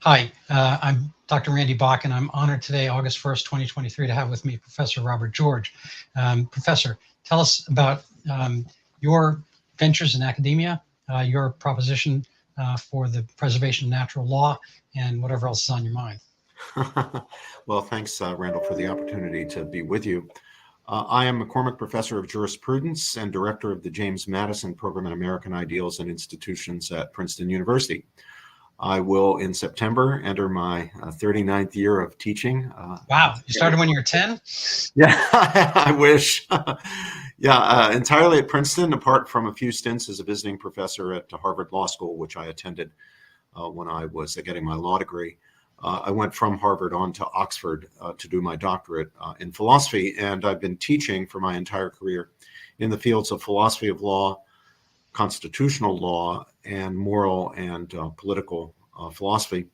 Hi, I'm Dr. Randy Bach, and I'm honored today, August 1st, 2023, to have with me Professor Robert George. Professor, tell us about your ventures in academia, your proposition for the preservation of natural law, and whatever else is on your mind. Well, thanks, Randall, for the opportunity to be with you. I am McCormick Professor of Jurisprudence and Director of the James Madison Program in American Ideals and Institutions at Princeton University. I will, in September, enter my 39th year of teaching. Wow, you started when you were 10? Yeah, I wish. Entirely at Princeton, apart from a few stints as a visiting professor at Harvard Law School, which I attended when I was getting my law degree. I went from Harvard on to Oxford to do my doctorate in philosophy, and I've been teaching for my entire career in the fields of philosophy of law, constitutional law, and moral and political philosophy.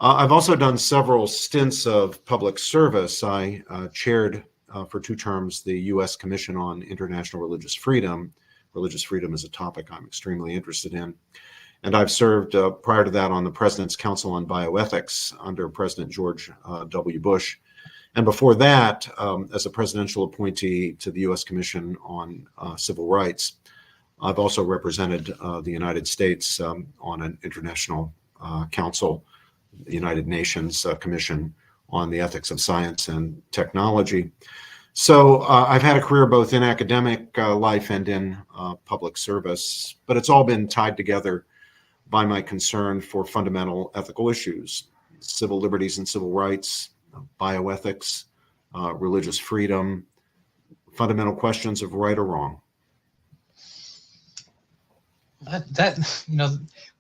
I've also done several stints of public service. I chaired for 2 terms the U.S. Commission on International Religious Freedom. Religious freedom is a topic I'm extremely interested in. And I've served prior to that on the President's Council on Bioethics under President George W. Bush. And before that, as a presidential appointee to the U.S. Commission on Civil Rights. I've also represented the United States on an international council, the United Nations Commission on the Ethics of Science and Technology. So I've had a career both in academic life and in public service, but it's all been tied together by my concern for fundamental ethical issues, civil liberties and civil rights, bioethics, religious freedom, fundamental questions of right or wrong.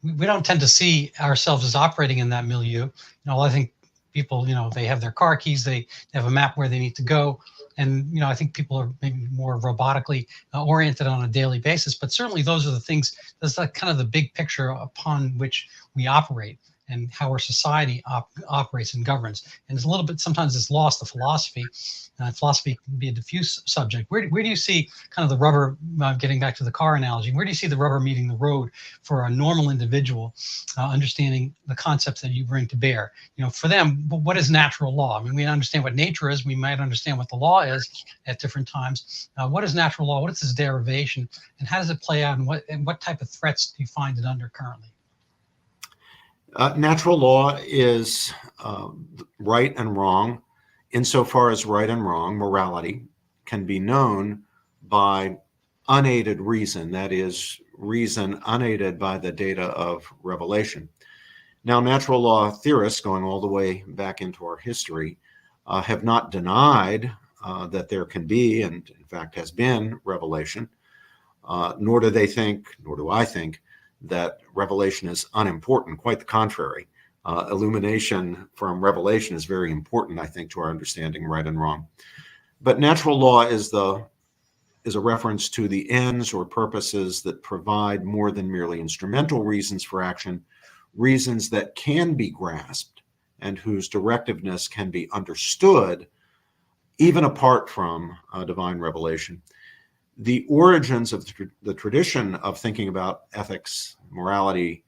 We don't tend to see ourselves as operating in that milieu. I think people, they have their car keys, they have a map where they need to go. And, I think people are maybe more robotically oriented on a daily basis, but certainly those are the things, that's like kind of the big picture upon which we operate and how our society operates and governs. And it's a little bit, sometimes it's lost, the philosophy. Philosophy can be a diffuse subject. Where do you see kind of the rubber, getting back to the car analogy, where do you see the rubber meeting the road for a normal individual understanding the concepts that you bring to bear? For them, what is natural law? I mean, we understand what nature is. We might understand what the law is at different times. What is natural law? What is its derivation? And how does it play out? And what type of threats do you find it under currently? Natural law is right and wrong. Insofar as right and wrong, morality, can be known by unaided reason, that is, reason unaided by the data of revelation. Now, natural law theorists, going all the way back into our history, have not denied that there can be, and in fact has been, revelation, nor do I think, that revelation is unimportant. Quite the contrary. Illumination from revelation is very important, I think, to our understanding right and wrong. But natural law is a reference to the ends or purposes that provide more than merely instrumental reasons for action, reasons that can be grasped and whose directiveness can be understood even apart from divine revelation. The origins of the tradition of thinking about ethics, morality,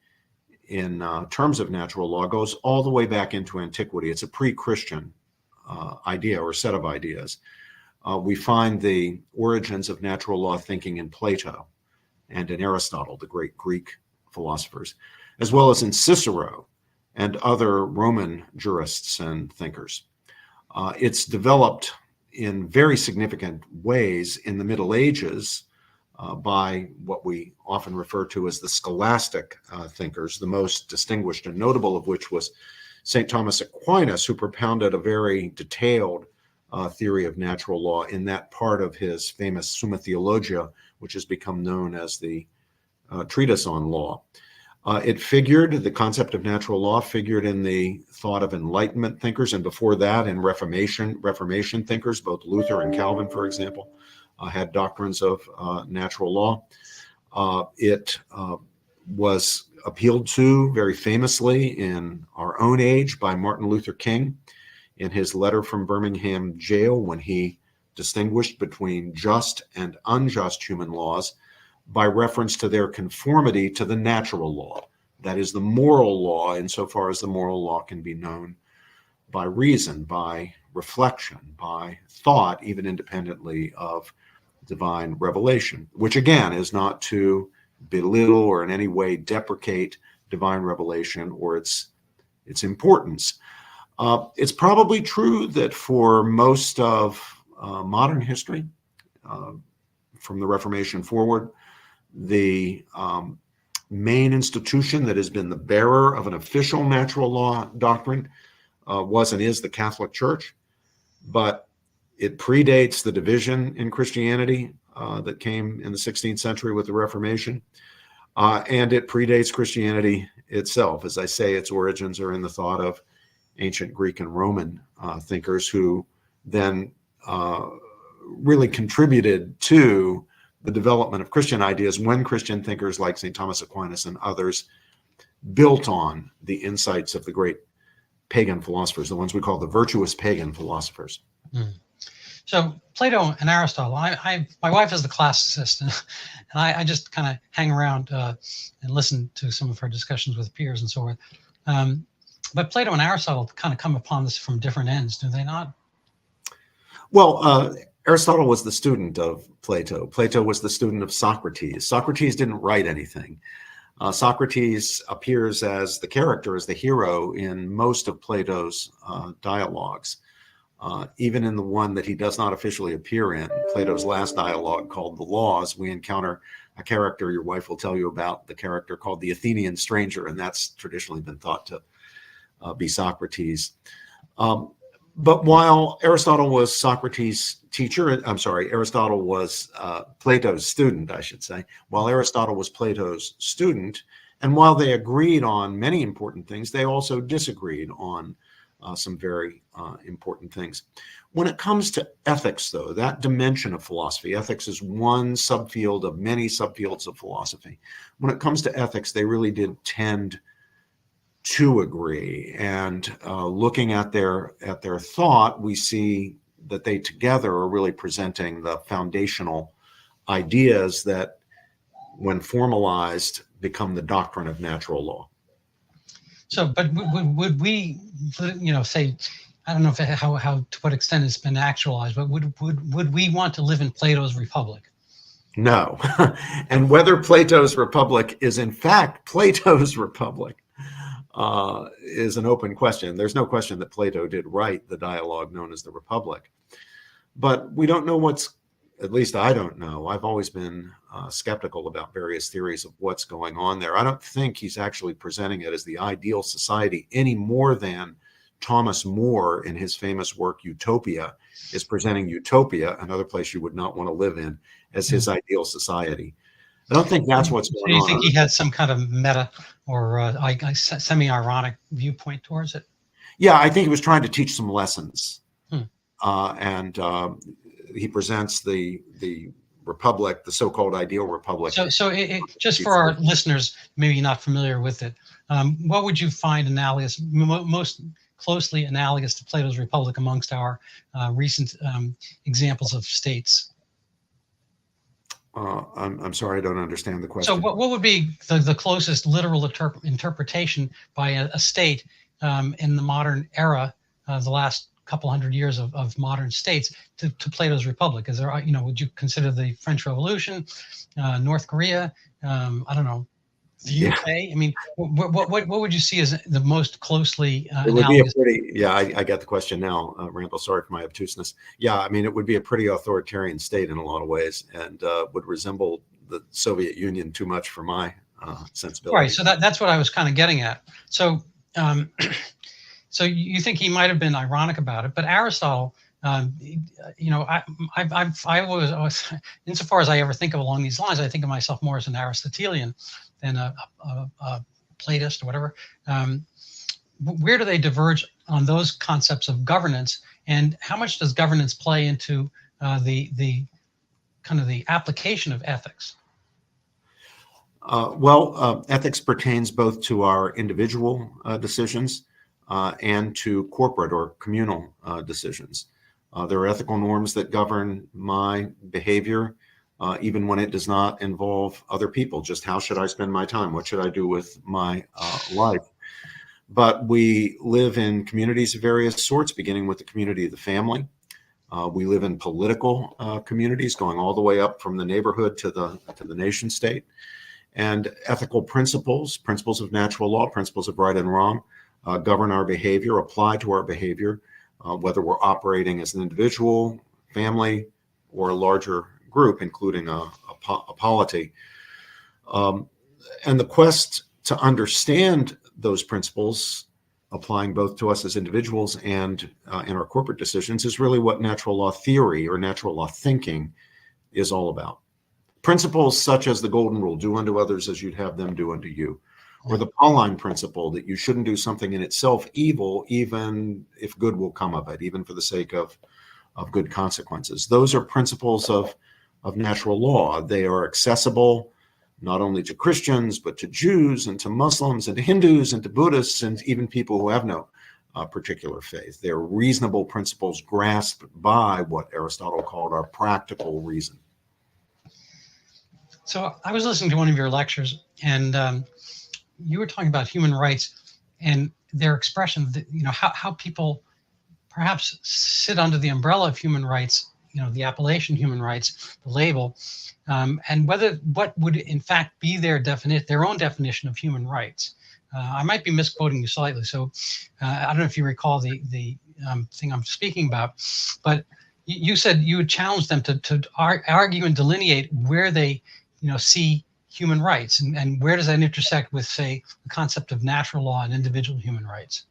in terms of natural law goes all the way back into antiquity. It's a pre-Christian idea or set of ideas. We find the origins of natural law thinking in Plato and in Aristotle, the great Greek philosophers, as well as in Cicero and other Roman jurists and thinkers. It's developed in very significant ways in the Middle Ages by what we often refer to as the scholastic thinkers, the most distinguished and notable of which was St. Thomas Aquinas, who propounded a very detailed theory of natural law in that part of his famous Summa Theologia, which has become known as the treatise on law. The concept of natural law figured in the thought of Enlightenment thinkers, and before that in Reformation thinkers, both Luther and Calvin, for example, had doctrines of natural law. It was appealed to very famously in our own age by Martin Luther King in his letter from Birmingham jail when he distinguished between just and unjust human laws by reference to their conformity to the natural law, that is the moral law, insofar as the moral law can be known by reason, by reflection, by thought, even independently of divine revelation, which again is not to belittle or in any way deprecate divine revelation or its importance. It's probably true that for most of modern history, from the Reformation forward, the main institution that has been the bearer of an official natural law doctrine was and is the Catholic Church, but it predates the division in Christianity that came in the 16th century with the Reformation, and it predates Christianity itself. As I say, its origins are in the thought of ancient Greek and Roman thinkers who then really contributed to the development of Christian ideas when Christian thinkers like St. Thomas Aquinas and others built on the insights of the great pagan philosophers, the ones we call the virtuous pagan philosophers. Mm. So Plato and Aristotle, my wife is the classicist, and I just kind of hang around and listen to some of her discussions with peers and so forth. But Plato and Aristotle kind of come upon this from different ends, do they not? Well, Aristotle was the student of Plato. Plato was the student of Socrates. Socrates didn't write anything. Socrates appears as the character, as the hero in most of Plato's dialogues. Even in the one that he does not officially appear in, Plato's last dialogue called The Laws, we encounter a character your wife will tell you about, the character called the Athenian stranger, and that's traditionally been thought to be Socrates. But while Aristotle was Socrates' teacher, Aristotle was Plato's student, I should say. While Aristotle was Plato's student, and while they agreed on many important things, they also disagreed on some very important things. When it comes to ethics, though, that dimension of philosophy, ethics is one subfield of many subfields of philosophy. When it comes to ethics, they really did tend to agree. And looking at their thought, we see that they together are really presenting the foundational ideas that, when formalized, become the doctrine of natural law. So, but would we, say, I don't know how to what extent it's been actualized, but would we want to live in Plato's Republic? No. And whether Plato's Republic is in fact Plato's Republic is an open question. There's no question that Plato did write the dialogue known as the Republic. But we don't know at least I don't know. I've always been skeptical about various theories of what's going on there. I don't think he's actually presenting it as the ideal society any more than Thomas More in his famous work Utopia is presenting Utopia, another place you would not want to live in, as his ideal society. I don't think that's what's going on. Do you think he had some kind of meta or semi-ironic viewpoint towards it? Yeah, I think he was trying to teach some lessons. Hmm. He presents the Republic, the so-called ideal Republic. So just for our listeners, maybe not familiar with it, what would you find analogous, most closely analogous to Plato's Republic amongst our recent examples of states? I'm sorry, I don't understand the question. So what would be the closest literal interpretation by a state in the modern era, the last couple hundred years of modern states to Plato's Republic? Is there, would you consider the French Revolution, North Korea, I don't know, the UK? I mean, what would you see as the most closely it would analogous? be I got the question now, Randall. Sorry for my obtuseness. Yeah, I mean, it would be a pretty authoritarian state in a lot of ways, and would resemble the Soviet Union too much for my sensibility. Right. So that's what I was kind of getting at. So. So you think he might have been ironic about it, but Aristotle, I was, insofar as I ever think of along these lines, I think of myself more as an Aristotelian than a Platist or whatever. Where do they diverge on those concepts of governance, and how much does governance play into the kind of the application of ethics? Ethics pertains both to our individual decisions and to corporate or communal decisions. There are ethical norms that govern my behavior even when it does not involve other people. Just how should I spend my time? What should I do with my life? But we live in communities of various sorts, beginning with the community of the family. We live in political communities, going all the way up from the neighborhood to the nation state. And ethical principles, principles of natural law, principles of right and wrong, govern our behavior, apply to our behavior, whether we're operating as an individual, family, or a larger group, including a polity. And the quest to understand those principles, applying both to us as individuals and in our corporate decisions, is really what natural law theory or natural law thinking is all about. Principles such as the golden rule, do unto others as you'd have them do unto you, or the Pauline principle that you shouldn't do something in itself evil, even if good will come of it, even for the sake of good consequences. Those are principles of natural law. They are accessible not only to Christians, but to Jews and to Muslims and to Hindus and to Buddhists and even people who have no particular faith. They're reasonable principles grasped by what Aristotle called our practical reason. So I was listening to one of your lectures, and you were talking about human rights and their expression, that, how people perhaps sit under the umbrella of human rights, the appellation human rights, the label, and what would in fact be their own definition of human rights. I might be misquoting you slightly, so I don't know if you recall the thing I'm speaking about, but you said you would challenge them to argue and delineate where they see human rights, and where does that intersect with, say, the concept of natural law and individual human rights?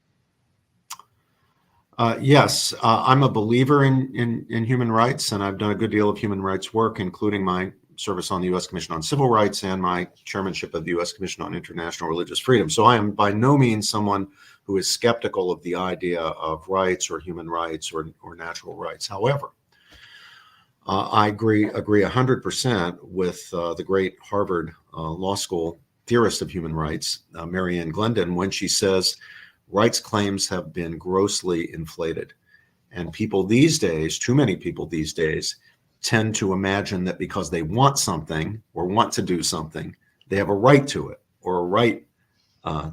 Yes, I'm a believer in human rights, and I've done a good deal of human rights work, including my service on the U.S. Commission on Civil Rights and my chairmanship of the U.S. Commission on International Religious Freedom. So I am by no means someone who is skeptical of the idea of rights or human rights or natural rights. However, I agree 100% with the great Harvard Law School theorist of human rights, Marianne Glendon, when she says rights claims have been grossly inflated. And people these days, too many people these days, tend to imagine that because they want something or want to do something, they have a right to it or a right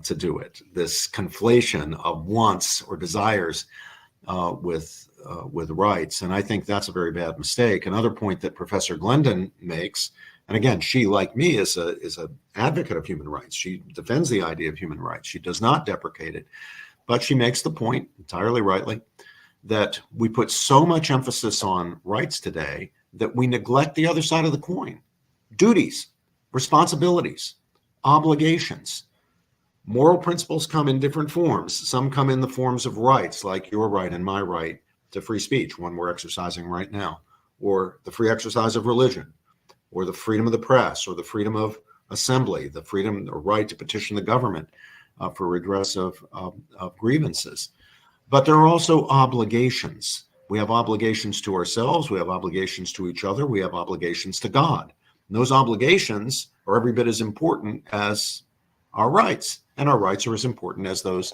to do it. This conflation of wants or desires with rights. And I think that's a very bad mistake. Another point that Professor Glendon makes, and again, she, like me, is an advocate of human rights. She defends the idea of human rights. She does not deprecate it, but she makes the point, entirely rightly, that we put so much emphasis on rights today that we neglect the other side of the coin: duties, responsibilities, obligations. Moral principles come in different forms. Some come in the forms of rights, like your right and my right to free speech, one we're exercising right now, or the free exercise of religion, or the freedom of the press, or the freedom of assembly, the freedom or right to petition the government for redress of grievances. But there are also obligations. We have obligations to ourselves, we have obligations to each other, we have obligations to God. And those obligations are every bit as important as our rights, and our rights are as important as those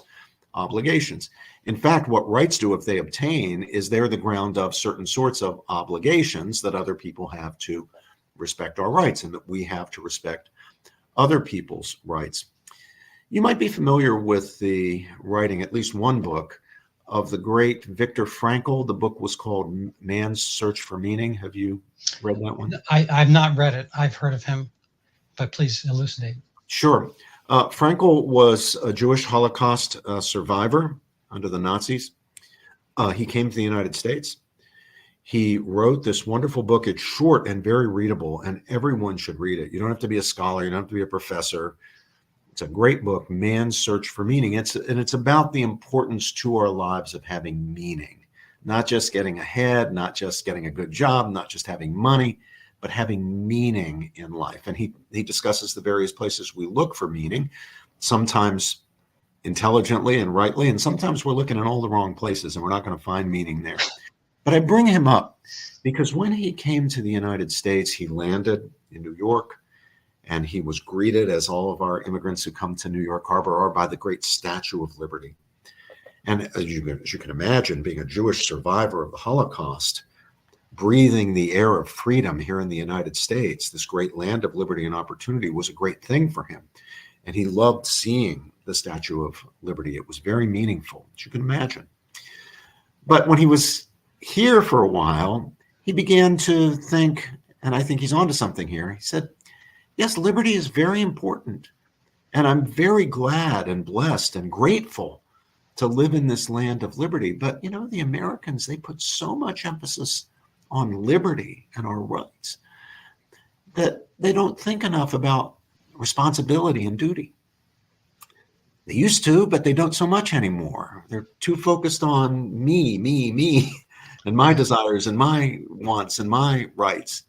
obligations. In fact, what rights do, if they obtain, is they're the ground of certain sorts of obligations that other people have to respect our rights, and that we have to respect other people's rights. You might be familiar with the writing, at least one book, of the great Viktor Frankl. The book was called Man's Search for Meaning. Have you read that one? I've not read it. I've heard of him, but please elucidate. Sure. Frankl was a Jewish Holocaust survivor under the Nazis. He came to the United States. He wrote this wonderful book. It's short and very readable, and everyone should read it. You don't have to be a scholar. You don't have to be a professor. It's a great book, Man's Search for Meaning. It's about the importance to our lives of having meaning, not just getting ahead, not just getting a good job, not just having money, but having meaning in life. And he discusses the various places we look for meaning, sometimes intelligently and rightly, and sometimes we're looking in all the wrong places and we're not going to find meaning there. But I bring him up because when he came to the United States, he landed in New York, and he was greeted, as all of our immigrants who come to New York Harbor are, by the great Statue of Liberty. And as you can imagine, being a Jewish survivor of the Holocaust, breathing the air of freedom here in the United States, this great land of liberty and opportunity, was a great thing for him. And he loved seeing the Statue of Liberty. It was very meaningful, as you can imagine. But when he was here for a while, he began to think, and I think he's onto something here. He said, yes, liberty is very important. And I'm very glad and blessed and grateful to live in this land of liberty. But, you know, the Americans, they put so much emphasis on liberty and our rights that they don't think enough about responsibility and duty. They used to, but they don't so much anymore. They're too focused on me, and my desires and my wants and my rights.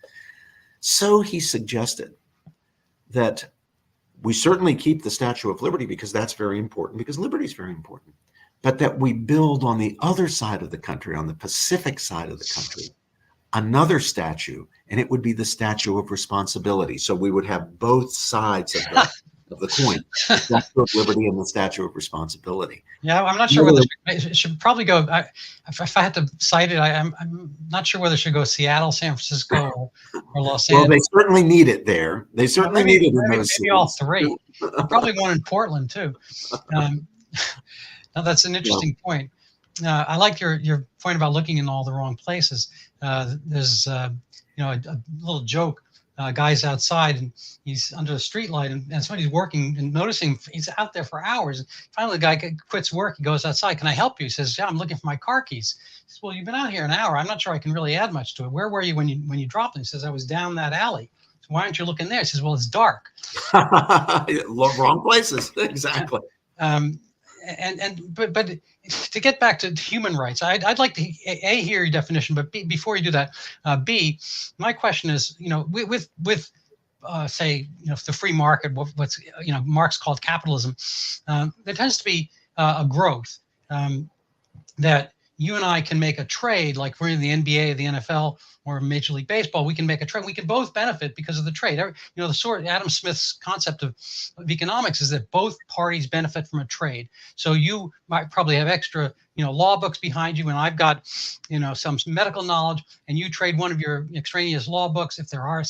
So he suggested that we certainly keep the Statue of Liberty because that's very important, because liberty is very important, but that we build on the other side of the country, on the Pacific side of the country, another statue, and it would be the Statue of Responsibility. So we would have both sides of the coin, the Statue of Liberty and the Statue of Responsibility. Yeah, I'm not sure whether it should probably go. If I had to cite it, I'm not sure whether it should go Seattle, San Francisco, or Los Angeles. Well, they certainly need it there. They certainly need it in those cities. Maybe all three. Probably one in Portland too. Now that's an interesting point. I like your point about looking in all the wrong places. There's a little joke. Guy's outside and he's under a street light and somebody's working and noticing he's out there for hours. And finally, the guy quits work. He goes outside. Can I help you? He says, yeah, I'm looking for my car keys. He says, well, you've been out here an hour. I'm not sure I can really add much to it. Where were you when you dropped them? He says, I was down that alley. So why aren't you looking there? He says, well, it's dark. Wrong places. Exactly. But to get back to human rights, I'd like to hear your definition, but before you do that, my question is, with say, the free market, what's Marx called capitalism, there tends to be a growth that you and I can make a trade, like we're in the NBA, the NFL, or Major League Baseball. We can make a trade. We can both benefit because of the trade. Adam Smith's concept of economics is that both parties benefit from a trade. So you might probably have extra, law books behind you, and I've got, some medical knowledge, and you trade one of your extraneous law books, if there is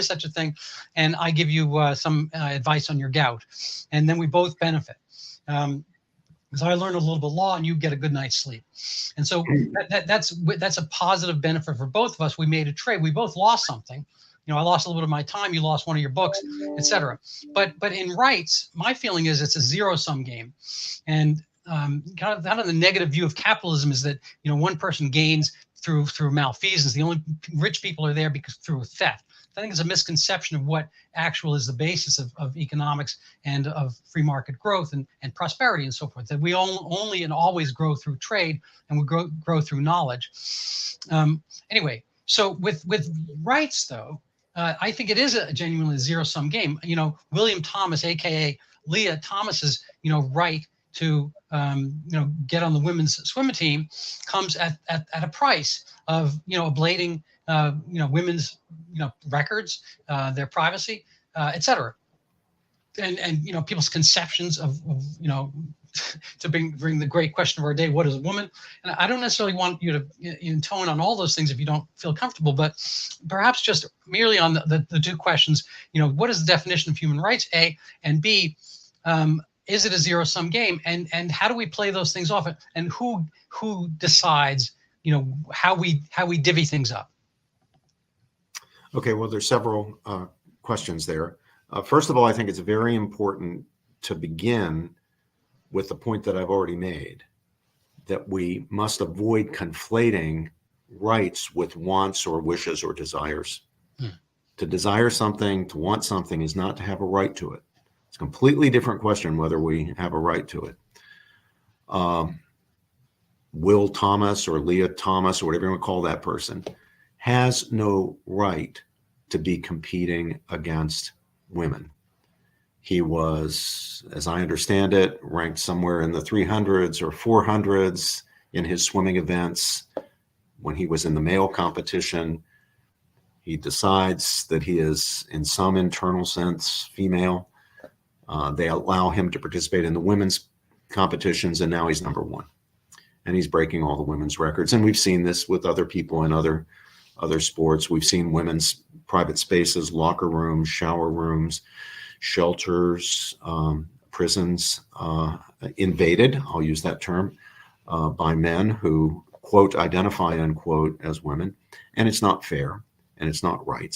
such a thing, and I give you some advice on your gout, and then we both benefit. Because I learned a little bit of law and you get a good night's sleep. And so that's a positive benefit for both of us. We made a trade. We both lost something. I lost a little bit of my time. You lost one of your books, etc. But in rights, my feeling is it's a zero-sum game. And kind of the negative view of capitalism is that, one person gains through malfeasance. The only rich people are there because through theft. I think it's a misconception of what actual is the basis of economics and of free market growth and prosperity and so forth, that we only and always grow through trade and we grow through knowledge. Anyway, so with rights, though, I think it is a genuinely zero-sum game. William Thomas, a.k.a. Leah Thomas's, right to, get on the women's swimming team comes at a price of, ablating women's, records, their privacy, et cetera. And people's conceptions of to bring the great question of our day, what is a woman? And I don't necessarily want you to intone on all those things if you don't feel comfortable, but perhaps just merely on the two questions, what is the definition of human rights, A, and B, is it a zero-sum game? And how do we play those things off? And who decides, how we divvy things up? Okay, well, there's several questions there. First of all, I think it's very important to begin with the point that I've already made, that we must avoid conflating rights with wants or wishes or desires. To desire something, to want something, is not to have a right to it. It's a completely different question whether we have a right to it. Will Thomas or Leah Thomas, or whatever you want to call that person, has no right to be competing against women. He was, as I understand it, ranked somewhere in the 300s or 400s in his swimming events. When he was in the male competition, he decides that he is, in some internal sense, female. They allow him to participate in the women's competitions, and now he's number one. and he's breaking all the women's records. And we've seen this with other people in other sports. We've seen women's private spaces, locker rooms, shower rooms, shelters, prisons invaded, I'll use that term, by men who, quote, identify, unquote, as women. And it's not fair, and it's not right.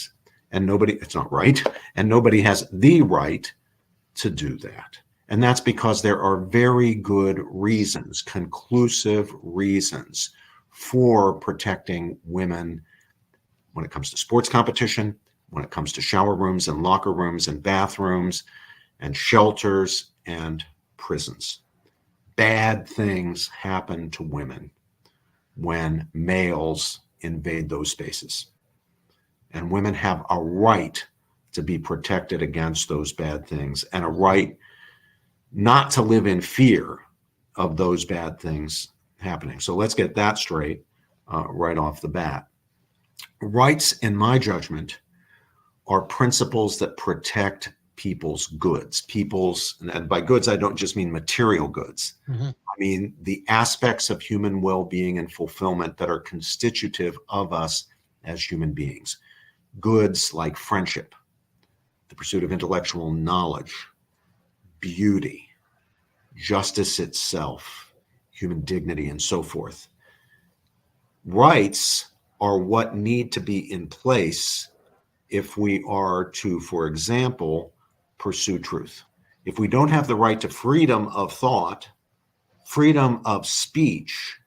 It's not right, and nobody has the right to do that. And that's because there are very good reasons, conclusive reasons for protecting women when it comes to sports competition, when it comes to shower rooms and locker rooms and bathrooms and shelters and prisons. Bad things happen to women when males invade those spaces. And women have a right to be protected against those bad things, and a right not to live in fear of those bad things happening. So let's get that straight right off the bat. Rights, in my judgment, are principles that protect people's goods. And by goods, I don't just mean material goods. Mm-hmm. I mean the aspects of human well-being and fulfillment that are constitutive of us as human beings. Goods like friendship, the pursuit of intellectual knowledge, beauty, justice itself, human dignity, and so forth. Rights are what need to be in place if we are to, for example, pursue truth. If we don't have the right to freedom of thought, freedom of speech,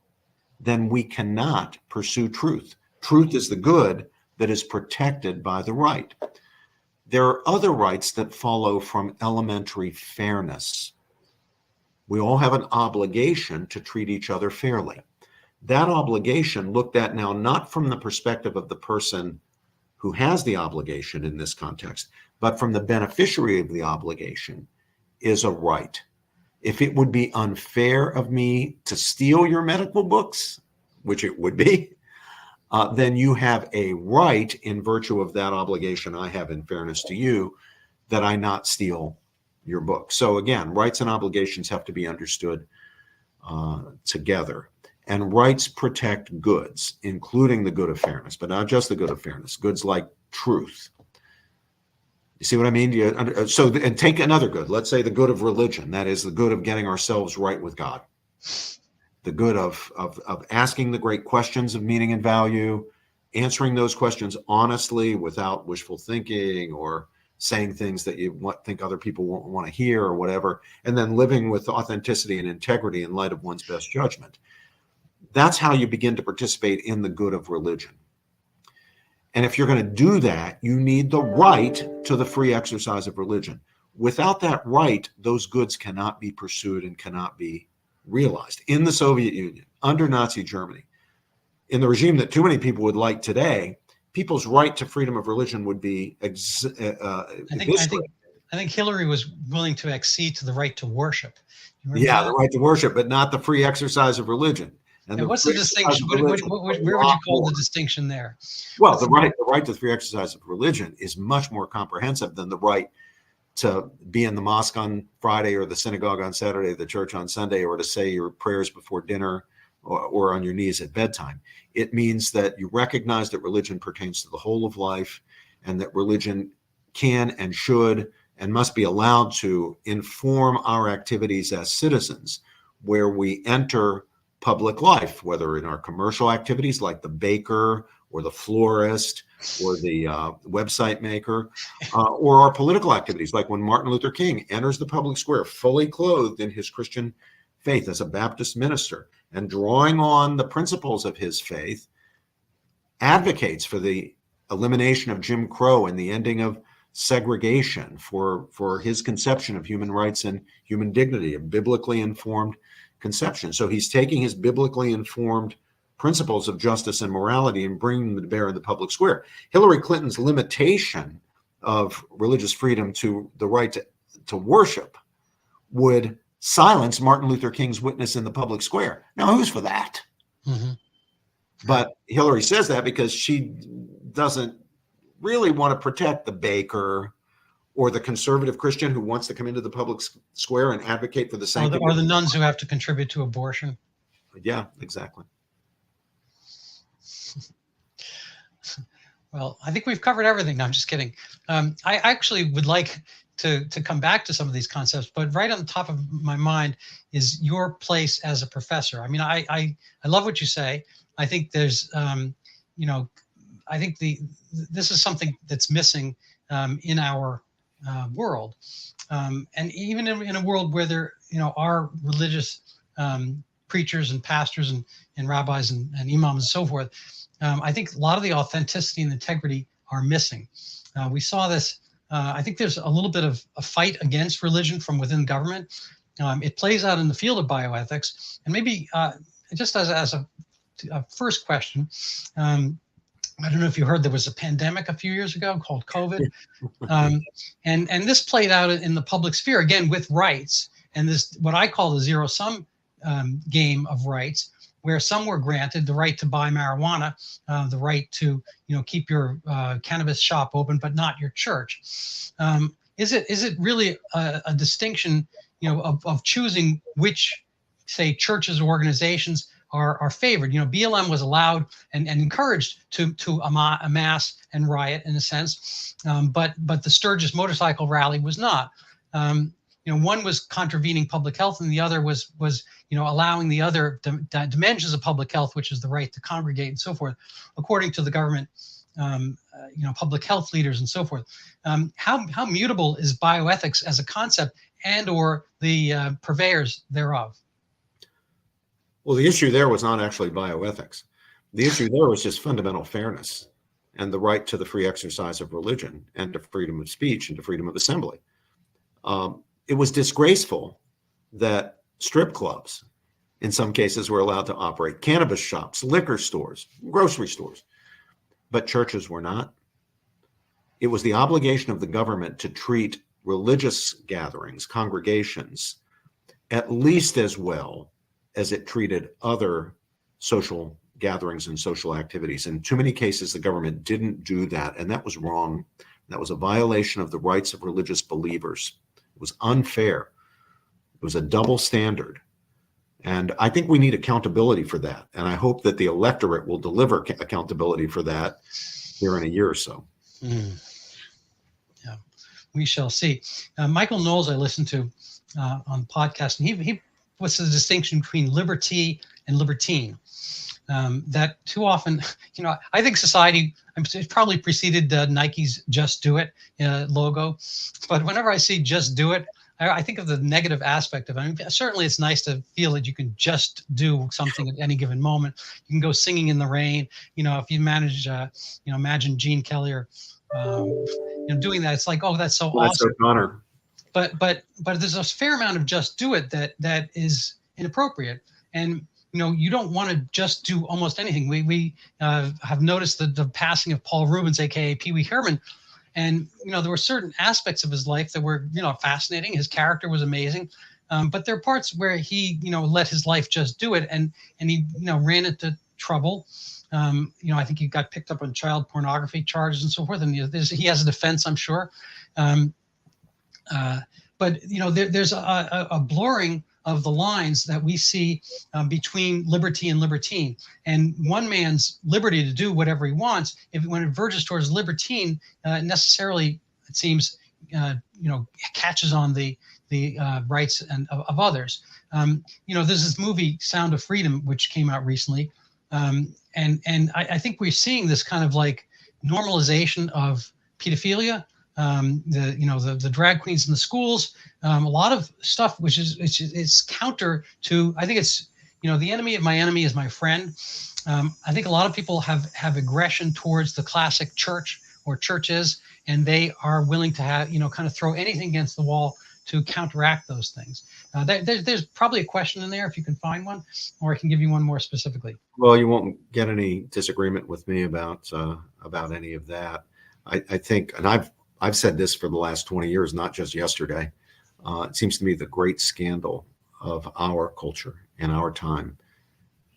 then we cannot pursue truth. Truth is the good that is protected by the right. There are other rights that follow from elementary fairness. We all have an obligation to treat each other fairly. That obligation, looked at now not from the perspective of the person who has the obligation in this context, but from the beneficiary of the obligation, is a right. If it would be unfair of me to steal your medical books, which it would be, then you have a right in virtue of that obligation I have in fairness to you that I not steal your book. So again, rights and obligations have to be understood together. And rights protect goods, including the good of fairness, but not just the good of fairness, goods like truth. You see what I mean? And take another good. Let's say the good of religion. That is the good of getting ourselves right with God. The good of asking the great questions of meaning and value, answering those questions honestly without wishful thinking or saying things that you think other people won't want to hear or whatever, and then living with authenticity and integrity in light of one's best judgment. That's how you begin to participate in the good of religion. And if you're going to do that, you need the right to the free exercise of religion. Without that right, those goods cannot be pursued and cannot be realized. In the Soviet Union, under Nazi Germany, in the regime that too many people would like today, people's right to freedom of religion would be I think Hillary was willing to accede to the right to worship. Yeah, the right to worship, but not the free exercise of religion. And what's the distinction? Where would you call the distinction there? Well, the right to the free exercise of religion is much more comprehensive than the right to be in the mosque on Friday or the synagogue on Saturday, the church on Sunday, or to say your prayers before dinner or on your knees at bedtime. It means that you recognize that religion pertains to the whole of life, and that religion can and should and must be allowed to inform our activities as citizens, where we enter public life, whether in our commercial activities like the baker or the florist or the website maker, or our political activities, like when Martin Luther King enters the public square fully clothed in his Christian faith as a Baptist minister and drawing on the principles of his faith, advocates for the elimination of Jim Crow and the ending of segregation, for his conception of human rights and human dignity, a biblically informed conception. So he's taking his biblically informed principles of justice and morality and bringing them to bear in the public square. Hillary Clinton's limitation of religious freedom to the right to worship would silence Martin Luther King's witness in the public square. Now, who's for that? Mm-hmm. But Hillary says that because she doesn't really want to protect the baker or the conservative Christian who wants to come into the public square and advocate for the sanctity. Or the nuns who have to contribute to abortion. Yeah, exactly. Well, I think we've covered everything. No, I'm just kidding. I actually would like to come back to some of these concepts, but right on the top of my mind is your place as a professor. I mean, I love what you say. I think there's, you know, I think this is something that's missing in our world, and even in a world where there, are religious preachers and pastors and rabbis and imams and so forth. I think a lot of the authenticity and integrity are missing. We saw this. I think there's a little bit of a fight against religion from within government. It plays out in the field of bioethics, and maybe just as a first question. I don't know if you heard there was a pandemic a few years ago called COVID, and this played out in the public sphere again with rights, and this what I call the zero sum game of rights, where some were granted the right to buy marijuana, the right to keep your cannabis shop open, but not your church. Is it really a distinction of choosing which, say, churches or organizations are favored? BLM was allowed and encouraged to amass and riot in a sense, but the Sturgis motorcycle rally was not. One was contravening public health, and the other was allowing the other dimensions of public health, which is the right to congregate and so forth, according to the government, public health leaders and so forth. How mutable is bioethics as a concept and/or the purveyors thereof? Well, the issue there was not actually bioethics. The issue there was just fundamental fairness and the right to the free exercise of religion and to freedom of speech and to freedom of assembly. It was disgraceful that strip clubs, in some cases, were allowed to operate, cannabis shops, liquor stores, grocery stores, but churches were not. It was the obligation of the government to treat religious gatherings, congregations, at least as well as it treated other social gatherings and social activities. In too many cases, the government didn't do that, and that was wrong. That was a violation of the rights of religious believers. It was unfair. It was a double standard. And I think we need accountability for that. And I hope that the electorate will deliver accountability for that here in a year or so. Yeah, we shall see. Michael Knowles, I listened to on podcast, and he what's the distinction between liberty and libertine? That too often, I think society, it probably preceded Nike's Just Do It logo. But whenever I see Just Do It, I think of the negative aspect of it. I mean, certainly it's nice to feel that you can just do something at any given moment. You can go singing in the rain. If you manage, imagine Gene Kelly or, doing that. It's like, oh, that's so awesome. That's an honor. But there's a fair amount of just do it that is inappropriate. And you don't want to just do almost anything. We have noticed the passing of Paul Rubens, aka Pee Wee Herman, and there were certain aspects of his life that were fascinating. His character was amazing, but there are parts where he let his life just do it, and he ran into trouble. I think he got picked up on child pornography charges and so forth, and he has a defense, I'm sure. But there's a blurring of the lines that we see between liberty and libertine, and one man's liberty to do whatever he wants, when it verges towards libertine, necessarily it seems catches on the rights of others. There's this movie Sound of Freedom which came out recently, and I think we're seeing this kind of like normalization of pedophilia. The drag queens in the schools, a lot of stuff which is counter to, I think it's, the enemy of my enemy is my friend. I think a lot of people have aggression towards the classic church or churches, and they are willing to have, kind of throw anything against the wall to counteract those things. There's probably a question in there if you can find one, or I can give you one more specifically. Well, you won't get any disagreement with me about any of that. I think, and I've said this for the last 20 years, not just yesterday. It seems to me the great scandal of our culture and our time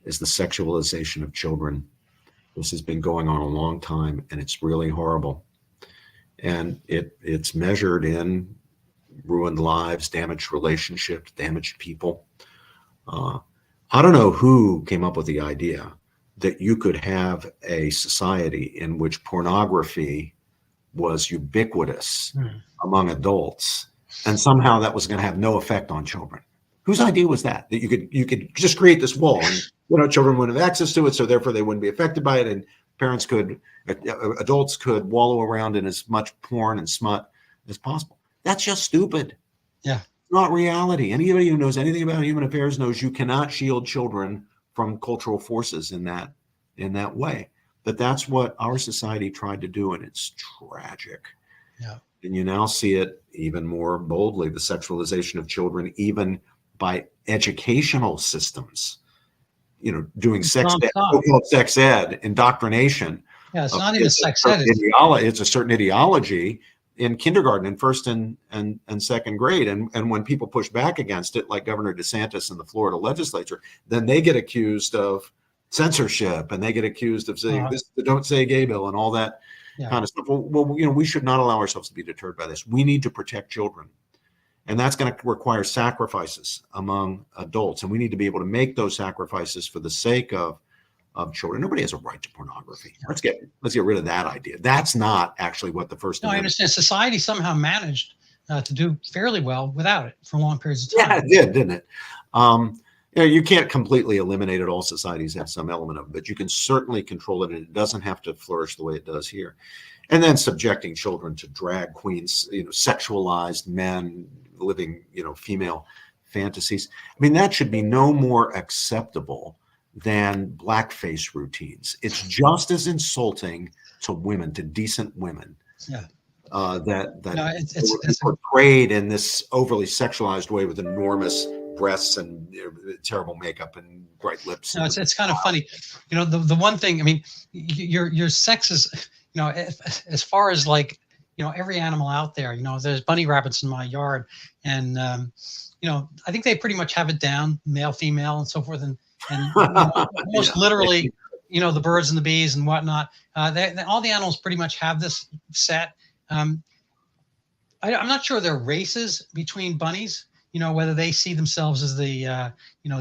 is the sexualization of children. This has been going on a long time, and it's really horrible. And it's measured in ruined lives, damaged relationships, damaged people. I don't know who came up with the idea that you could have a society in which pornography was ubiquitous among adults, and somehow that was going to have no effect on children. Whose idea was that? That you could just create this wall, and children wouldn't have access to it, so therefore they wouldn't be affected by it, and adults could wallow around in as much porn and smut as possible. That's just stupid. Yeah. Not reality. Anybody who knows anything about human affairs knows you cannot shield children from cultural forces in that way. But that's what our society tried to do, and it's tragic. Yeah. And you now see it even more boldly, the sexualization of children, even by educational systems. Doing sex ed, indoctrination. Yeah, it's not even sex ed. It's a certain ideology in kindergarten and first and second grade. And when people push back against it, like Governor DeSantis in the Florida legislature, then they get accused of censorship, and they get accused of saying this, the Don't Say Gay bill and all that kind of stuff. Well, we should not allow ourselves to be deterred by this. We need to protect children. And that's going to require sacrifices among adults. And we need to be able to make those sacrifices for the sake of children. Nobody has a right to pornography. Let's get rid of that idea. That's not actually what the First Amendment. I understand. Society somehow managed to do fairly well without it for long periods of time. Yeah, it did, didn't it? You can't completely eliminate it. All societies have some element of it, but you can certainly control it, and it doesn't have to flourish the way it does here. And then subjecting children to drag queens, sexualized men living, female fantasies. I mean, that should be no more acceptable than blackface routines. It's just as insulting to women, to decent women. Yeah. It's portrayed in this overly sexualized way with enormous breasts and terrible makeup and bright lips. No, it's kind of funny. The one thing, I mean, your sex is, as far as like, every animal out there, there's bunny rabbits in my yard, and I think they pretty much have it down, male, female, and so forth, and almost literally, the birds and the bees and whatnot. All the animals pretty much have this set. I'm not sure there are races between bunnies. Whether they see themselves as the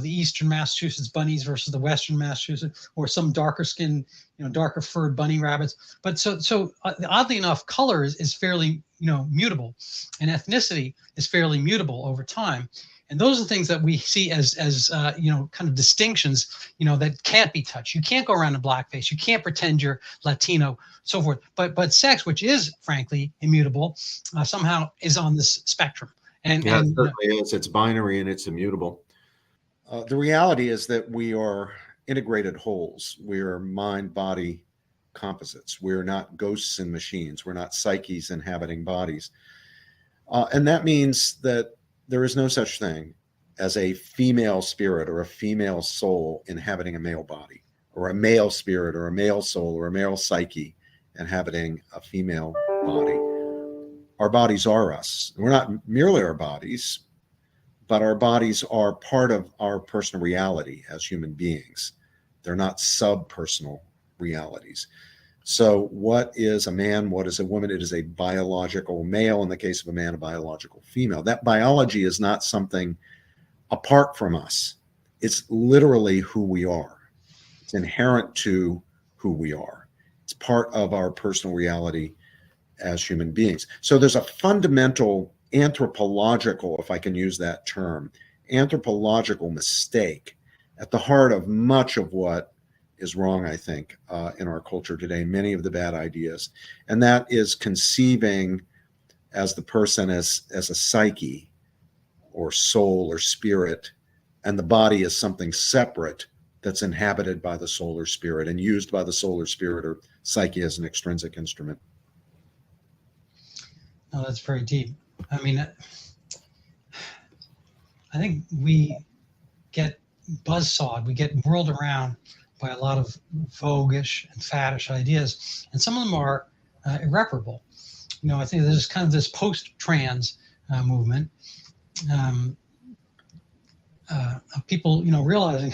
Eastern Massachusetts bunnies versus the Western Massachusetts, or some darker skinned, darker furred bunny rabbits. But so oddly enough, color is fairly, mutable, and ethnicity is fairly mutable over time. And those are things that we see as kind of distinctions, that can't be touched. You can't go around in blackface. You can't pretend you're Latino, so forth. But sex, which is frankly immutable, somehow is on this spectrum. It certainly is. It's binary and it's immutable. The reality is that we are integrated wholes. We are mind-body composites. We're not ghosts in machines. We're not psyches inhabiting bodies. And that means that there is no such thing as a female spirit or a female soul inhabiting a male body, or a male spirit or a male soul or a male psyche inhabiting a female body. Our bodies are us. We're not merely our bodies, but our bodies are part of our personal reality as human beings. They're not subpersonal realities. So what is a man? What is a woman? It is a biological male. In the case of a man, a biological female. That biology is not something apart from us. It's literally who we are. It's inherent to who we are. It's part of our personal reality as human beings. So there's a fundamental anthropological, if I can use that term, anthropological mistake at the heart of much of what is wrong, I think, in our culture today, many of the bad ideas. And that is conceiving as the person as a psyche or soul or spirit, and the body is something separate that's inhabited by the soul or spirit and used by the soul or spirit or psyche as an extrinsic instrument. No, that's very deep. I mean, I think we get buzzsawed, we get whirled around by a lot of voguish and faddish ideas, and some of them are irreparable. I think there's kind of this post-trans movement of people, realizing,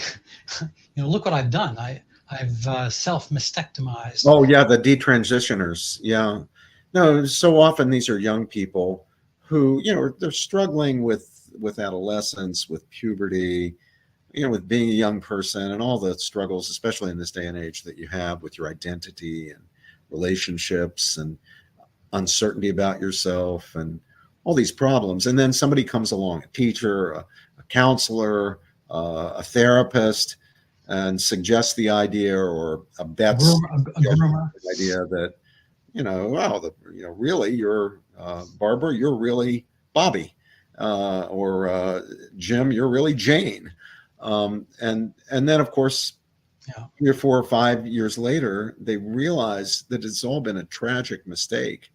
look what I've done. I've self-mastectomized. Oh yeah, the detransitioners. Yeah. No, so often these are young people who, they're struggling with adolescence, with puberty, with being a young person and all the struggles, especially in this day and age, that you have with your identity and relationships and uncertainty about yourself and all these problems. And then somebody comes along, a teacher, a counselor, a therapist, and suggests the idea or bets A groomer. the idea that, really, you're Barbara, you're really Bobby, or Jim, you're really Jane. And then, of course, 3 or 4 or 5 years later, they realize that it's all been a tragic mistake.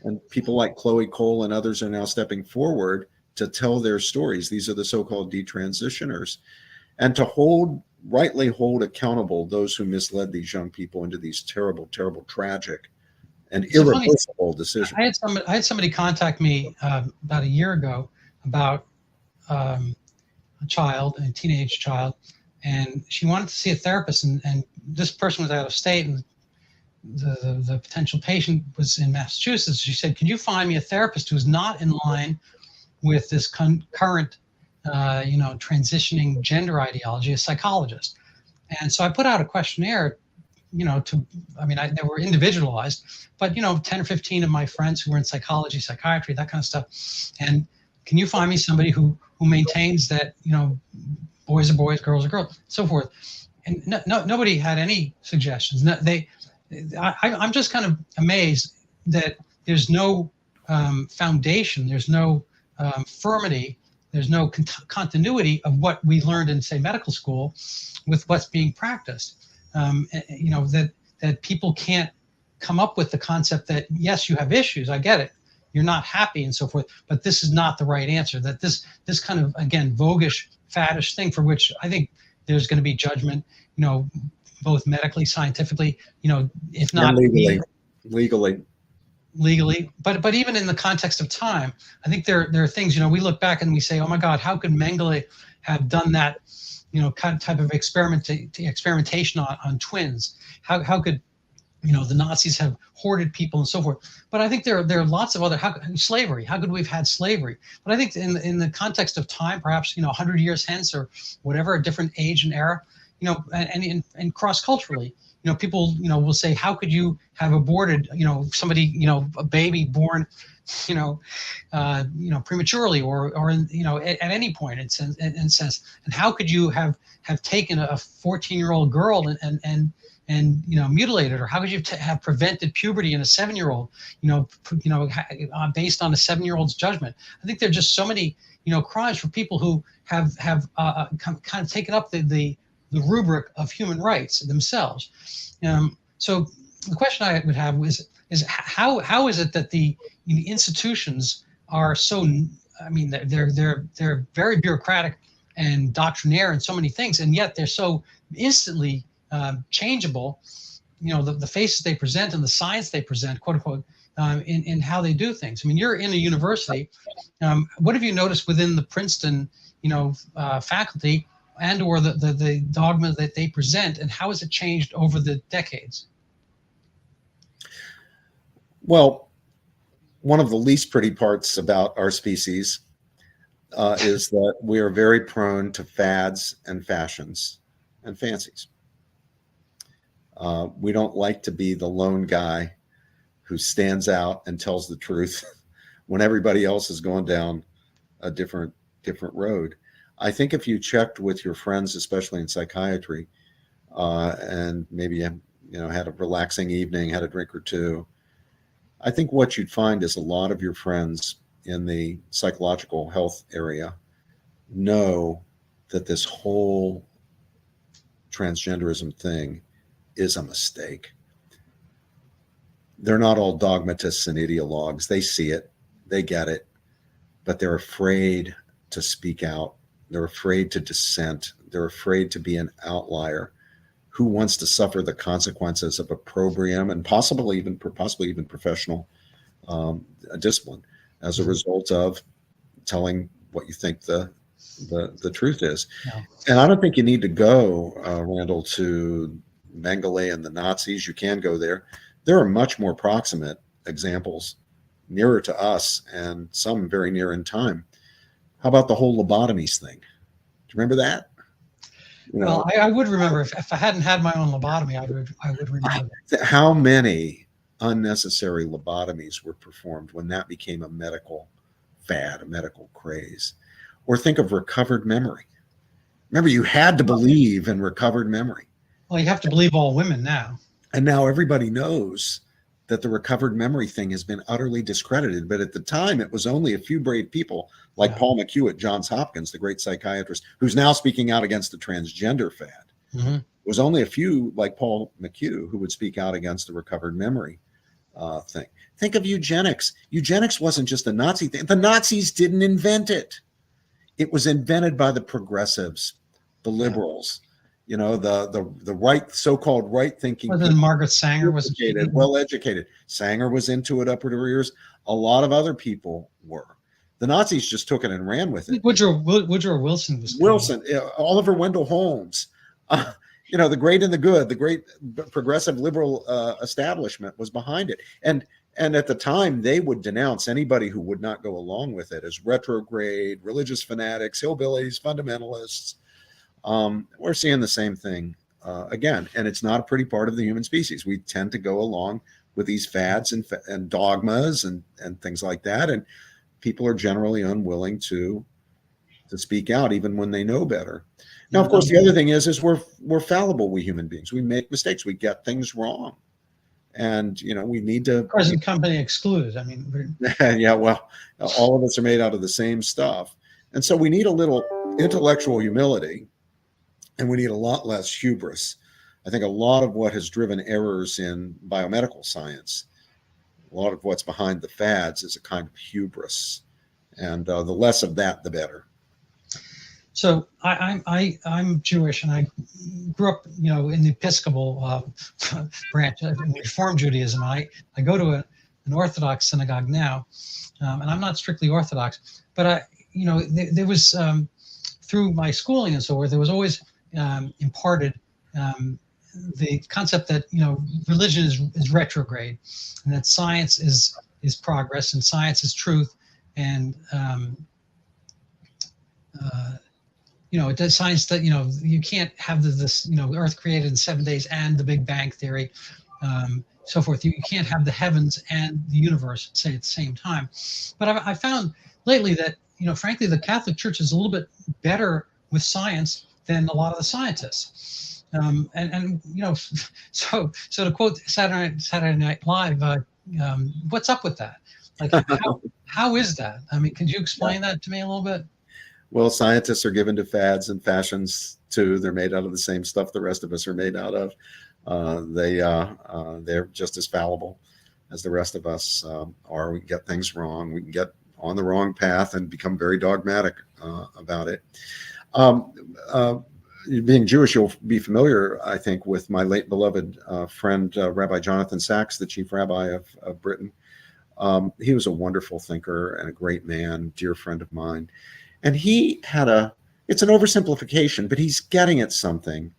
And people like Chloe Cole and others are now stepping forward to tell their stories. These are the so-called detransitioners, and to rightly hold accountable those who misled these young people into these terrible, terrible, tragic, and irreversible decisions. I had somebody contact me about a year ago about a teenage child, and she wanted to see a therapist, and this person was out of state, and the potential patient was in Massachusetts. She said, "Could you find me a therapist who's not in line with this current, transitioning gender ideology, a psychologist?" And so I put out a questionnaire, they were individualized, but 10 or 15 of my friends who were in psychology, psychiatry, that kind of stuff. And can you find me somebody who maintains that, boys are boys, girls are girls, so forth? And nobody had any suggestions. I'm just kind of amazed that there's no foundation, there's no firmity, there's no continuity of what we learned in, say, medical school with what's being practiced. That people can't come up with the concept that, yes, you have issues, I get it, you're not happy and so forth, but this is not the right answer. That this kind of, again, voguish, faddish thing for which I think there's going to be judgment, both medically, scientifically, if not legally, but even in the context of time, I think there are things, we look back and we say, oh my God, how could Mengele have done that, kind of type of experimentation on twins? How could, the Nazis have hoarded people and so forth? But I think there are lots of other, slavery, how could we have had slavery? But I think in the context of time, perhaps, 100 years hence or whatever, a different age and era, and cross-culturally, people, will say, how could you have aborted, somebody, a baby born, prematurely or at any point in sense, and how could you have taken a 14-year-old girl and mutilated her? How could you have prevented puberty in a 7-year-old, based on a 7-year-old's judgment? I think there are just so many, crimes for people who have kind of taken up the rubric of human rights themselves. So the question I would have is how is it that the institutions are so, they're very bureaucratic and doctrinaire in so many things, and yet they're so instantly changeable, the faces they present and the science they present, quote unquote, in how they do things. You're in a university. What have you noticed within the Princeton, faculty and or the dogma that they present, and how has it changed over the decades? Well, one of the least pretty parts about our species is that we are very prone to fads and fashions and fancies. We don't like to be the lone guy who stands out and tells the truth when everybody else is going down a different road. I think if you checked with your friends, especially in psychiatry, and maybe had a relaxing evening, had a drink or two, I think what you'd find is a lot of your friends in the psychological health area know that this whole transgenderism thing is a mistake. They're not all dogmatists and ideologues. They see it, they get it, but they're afraid to speak out. They're afraid to dissent. They're afraid to be an outlier. Who wants to suffer the consequences of opprobrium and possibly even professional discipline as a result of telling what you think the truth is? Yeah. And I don't think you need to go, Randall, to Mengele and the Nazis. You can go there. There are much more proximate examples nearer to us and some very near in time. How about the whole lobotomies thing? Do you remember that? You know, Well, I would remember if I hadn't had my own lobotomy, I would remember that. how many unnecessary lobotomies were performed when that became a medical fad, a medical craze? Or think of recovered memory. Remember, you had to believe in recovered memory. Well, you have to believe all women now. And now everybody knows that the recovered memory thing has been utterly discredited. But at the time, it was only a few brave people like Paul McHugh at Johns Hopkins, the great psychiatrist, who's now speaking out against the transgender fad. Mm-hmm. It was only a few like Paul McHugh who would speak out against the recovered memory thing. Think of eugenics. Eugenics wasn't just a Nazi thing. The Nazis didn't invent it. It was invented by the progressives, the liberals, you know, the right, so-called right-thinking. Well, then Margaret Sanger was educated, well-educated. Sanger was into it up to her ears. A lot of other people were. The Nazis just took it and ran with it. Woodrow Wilson was. Wilson, Oliver Wendell Holmes, you know, the great and the good, the great progressive liberal establishment was behind it. And at the time, they would denounce anybody who would not go along with it as retrograde, religious fanatics, hillbillies, fundamentalists. We're seeing the same thing again, and it's not a pretty part of the human species. We tend to go along with these fads and dogmas and things like that, and people are generally unwilling to speak out even when they know better. Now, of course, the other thing is we're fallible. We human beings, we make mistakes, we get things wrong, and you know we need to. Present company excluded. I mean, yeah, well, all of us are made out of the same stuff, and so we need a little intellectual humility. And we need a lot less hubris. I think a lot of what has driven errors in biomedical science, a lot of what's behind the fads is a kind of hubris. And the less of that, the better. So I'm Jewish, and I grew up, you know, in the Episcopal branch of Reform Judaism. I go to an Orthodox synagogue now, and I'm not strictly Orthodox, but you know, there was through my schooling and so forth, there was always imparted the concept that, you know, religion is retrograde, and that science is progress, and science is truth, and you know, it does science that, you know, you can't have this, you know, Earth created in 7 days and the Big Bang theory, so forth. You can't have the heavens and the universe, say, at the same time. But I found lately that, you know, frankly, the Catholic Church is a little bit better with science than a lot of the scientists. And you know, so to quote Saturday Night Live, what's up with that? Like, how is that? I mean, could you explain that to me a little bit? Well, scientists are given to fads and fashions too. They're made out of the same stuff the rest of us are made out of. They're just as fallible as the rest of us are. We can get things wrong. We can get on the wrong path and become very dogmatic about it. Being Jewish, you'll be familiar, I think, with my late beloved friend, Rabbi Jonathan Sachs, the chief rabbi of Britain. He was a wonderful thinker and a great man, dear friend of mine. And he had it's an oversimplification, but he's getting at something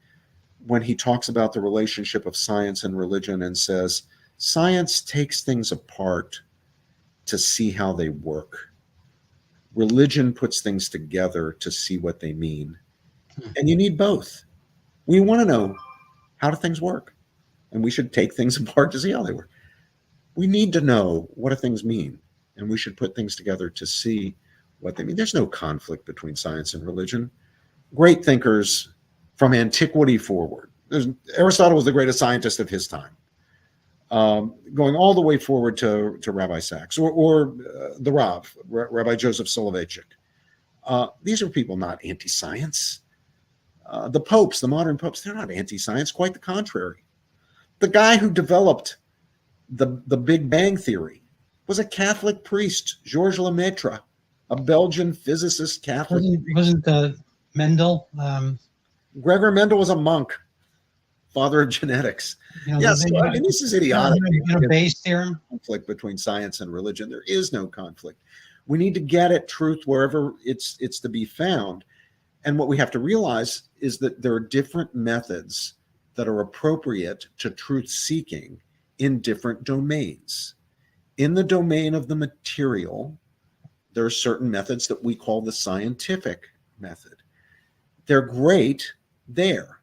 when he talks about the relationship of science and religion and says, science takes things apart to see how they work. Religion puts things together to see what they mean. And you need both. We want to know how do things work, and we should take things apart to see how they work. We need to know what do things mean, and we should put things together to see what they mean. There's no conflict between science and religion. Great thinkers from antiquity forward. Aristotle was the greatest scientist of his time. Going all the way forward to Rabbi Sachs or the Rav, Rabbi Joseph Soloveitchik. These are people not anti-science. The popes, the modern popes, they're not anti-science, quite the contrary. The guy who developed the Big Bang theory was a Catholic priest, Georges Lemaitre, a Belgian physicist Catholic. Wasn't Mendel? Gregor Mendel was a monk, father of genetics. You know, Yes, I mean, this is idiotic. Bayes theorem. Conflict between science and religion. There is no conflict. We need to get at truth wherever it's to be found. And what we have to realize is that there are different methods that are appropriate to truth seeking in different domains. In the domain of the material, there are certain methods that we call the scientific method. They're great there.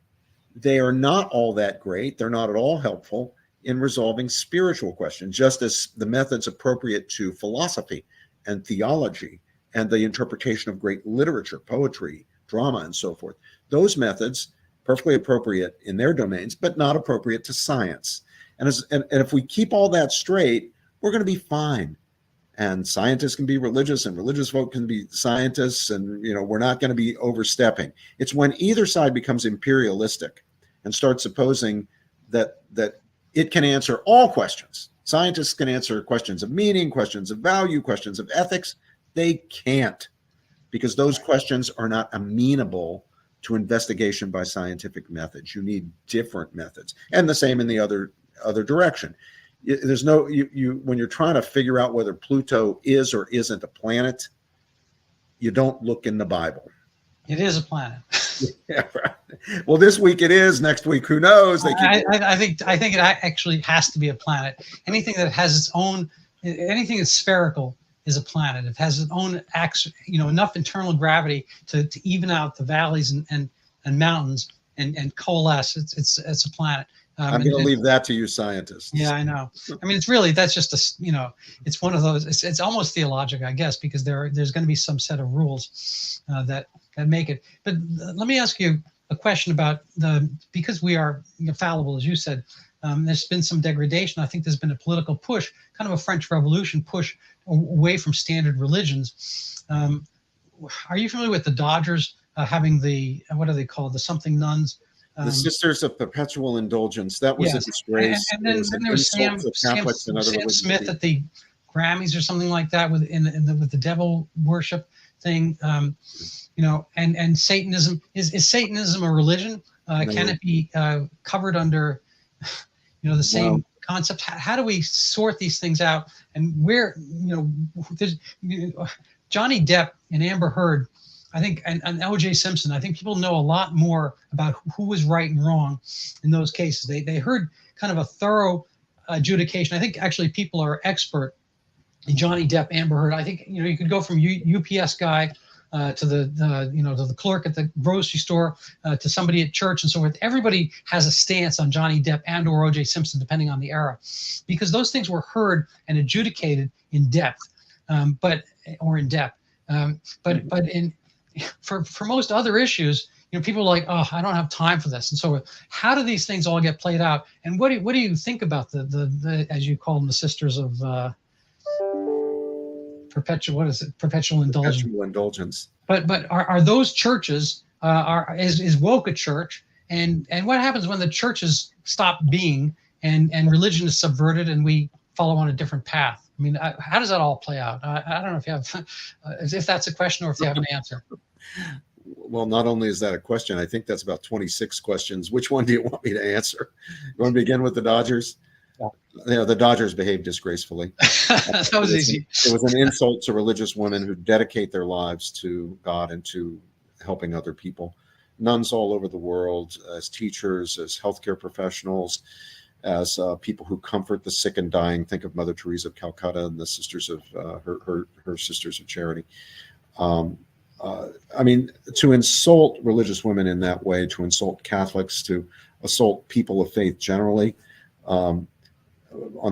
They are not all that great. They're not at all helpful in resolving spiritual questions, just as the methods appropriate to philosophy and theology and the interpretation of great literature, poetry, drama, and so forth. Those methods, perfectly appropriate in their domains, but not appropriate to science. And if we keep all that straight, we're going to be fine. And scientists can be religious, and religious folk can be scientists, and we're not going to be overstepping. It's when either side becomes imperialistic and starts supposing that it can answer all questions. Scientists can answer questions of meaning, questions of value, questions of ethics. They can't, because those questions are not amenable to investigation by scientific methods. You need different methods, and the same in the other direction. There's no when you're trying to figure out whether Pluto is or isn't a planet, you don't look in the Bible. It is a planet. Yeah, right. Well, this week it is. Next week, who knows? I think it actually has to be a planet. Anything that has its own, anything that's spherical is a planet. It has its own enough internal gravity to even out the valleys and mountains and coalesce. It's a planet. I'm going to leave that to you scientists. Yeah, I know. I mean, that's just it's one of those. It's almost theological, I guess, because there's going to be some set of rules that make it. But let me ask you a question about because we are fallible, as you said. There's been some degradation. I think there's been a political push, kind of a French Revolution push away from standard religions. Are you familiar with the Dodgers having what are they called? The something nuns. The Sisters of Perpetual Indulgence. That was a disgrace. And then there was Sam Smith at the Grammys or something like that with the devil worship thing. And Satanism. Is Satanism a religion? No. Can it be covered under the same concept? How do we sort these things out? And where Johnny Depp and Amber Heard, I think, and O.J. Simpson, I think people know a lot more about who was right and wrong in those cases. They heard kind of a thorough adjudication. I think actually people are expert in Johnny Depp, Amber Heard. I think you could go from UPS guy to the clerk at the grocery store to somebody at church and so forth. Everybody has a stance on Johnny Depp and or O.J. Simpson, depending on the era, because those things were heard and adjudicated in depth, but for most other issues, people are like, oh, I don't have time for this. And so how do these things all get played out? And what do you think about the as you call them, the Sisters of perpetual indulgence? Perpetual indulgence. But are those churches, is woke a church? And what happens when the churches stop being and religion is subverted and we follow on a different path? I mean, how does that all play out? I don't know if you have, if that's a question or if you have an answer. Well, not only is that a question, I think that's about 26 questions. Which one do you want me to answer? You want to begin with the Dodgers? Yeah. The Dodgers behaved disgracefully. That was easy. It was an insult to religious women who dedicate their lives to God and to helping other people. Nuns all over the world, as teachers, as healthcare professionals, as people who comfort the sick and dying. Think of Mother Teresa of Calcutta and the sisters of her Sisters of Charity. I mean, to insult religious women in that way, to insult Catholics, to assault people of faith generally, on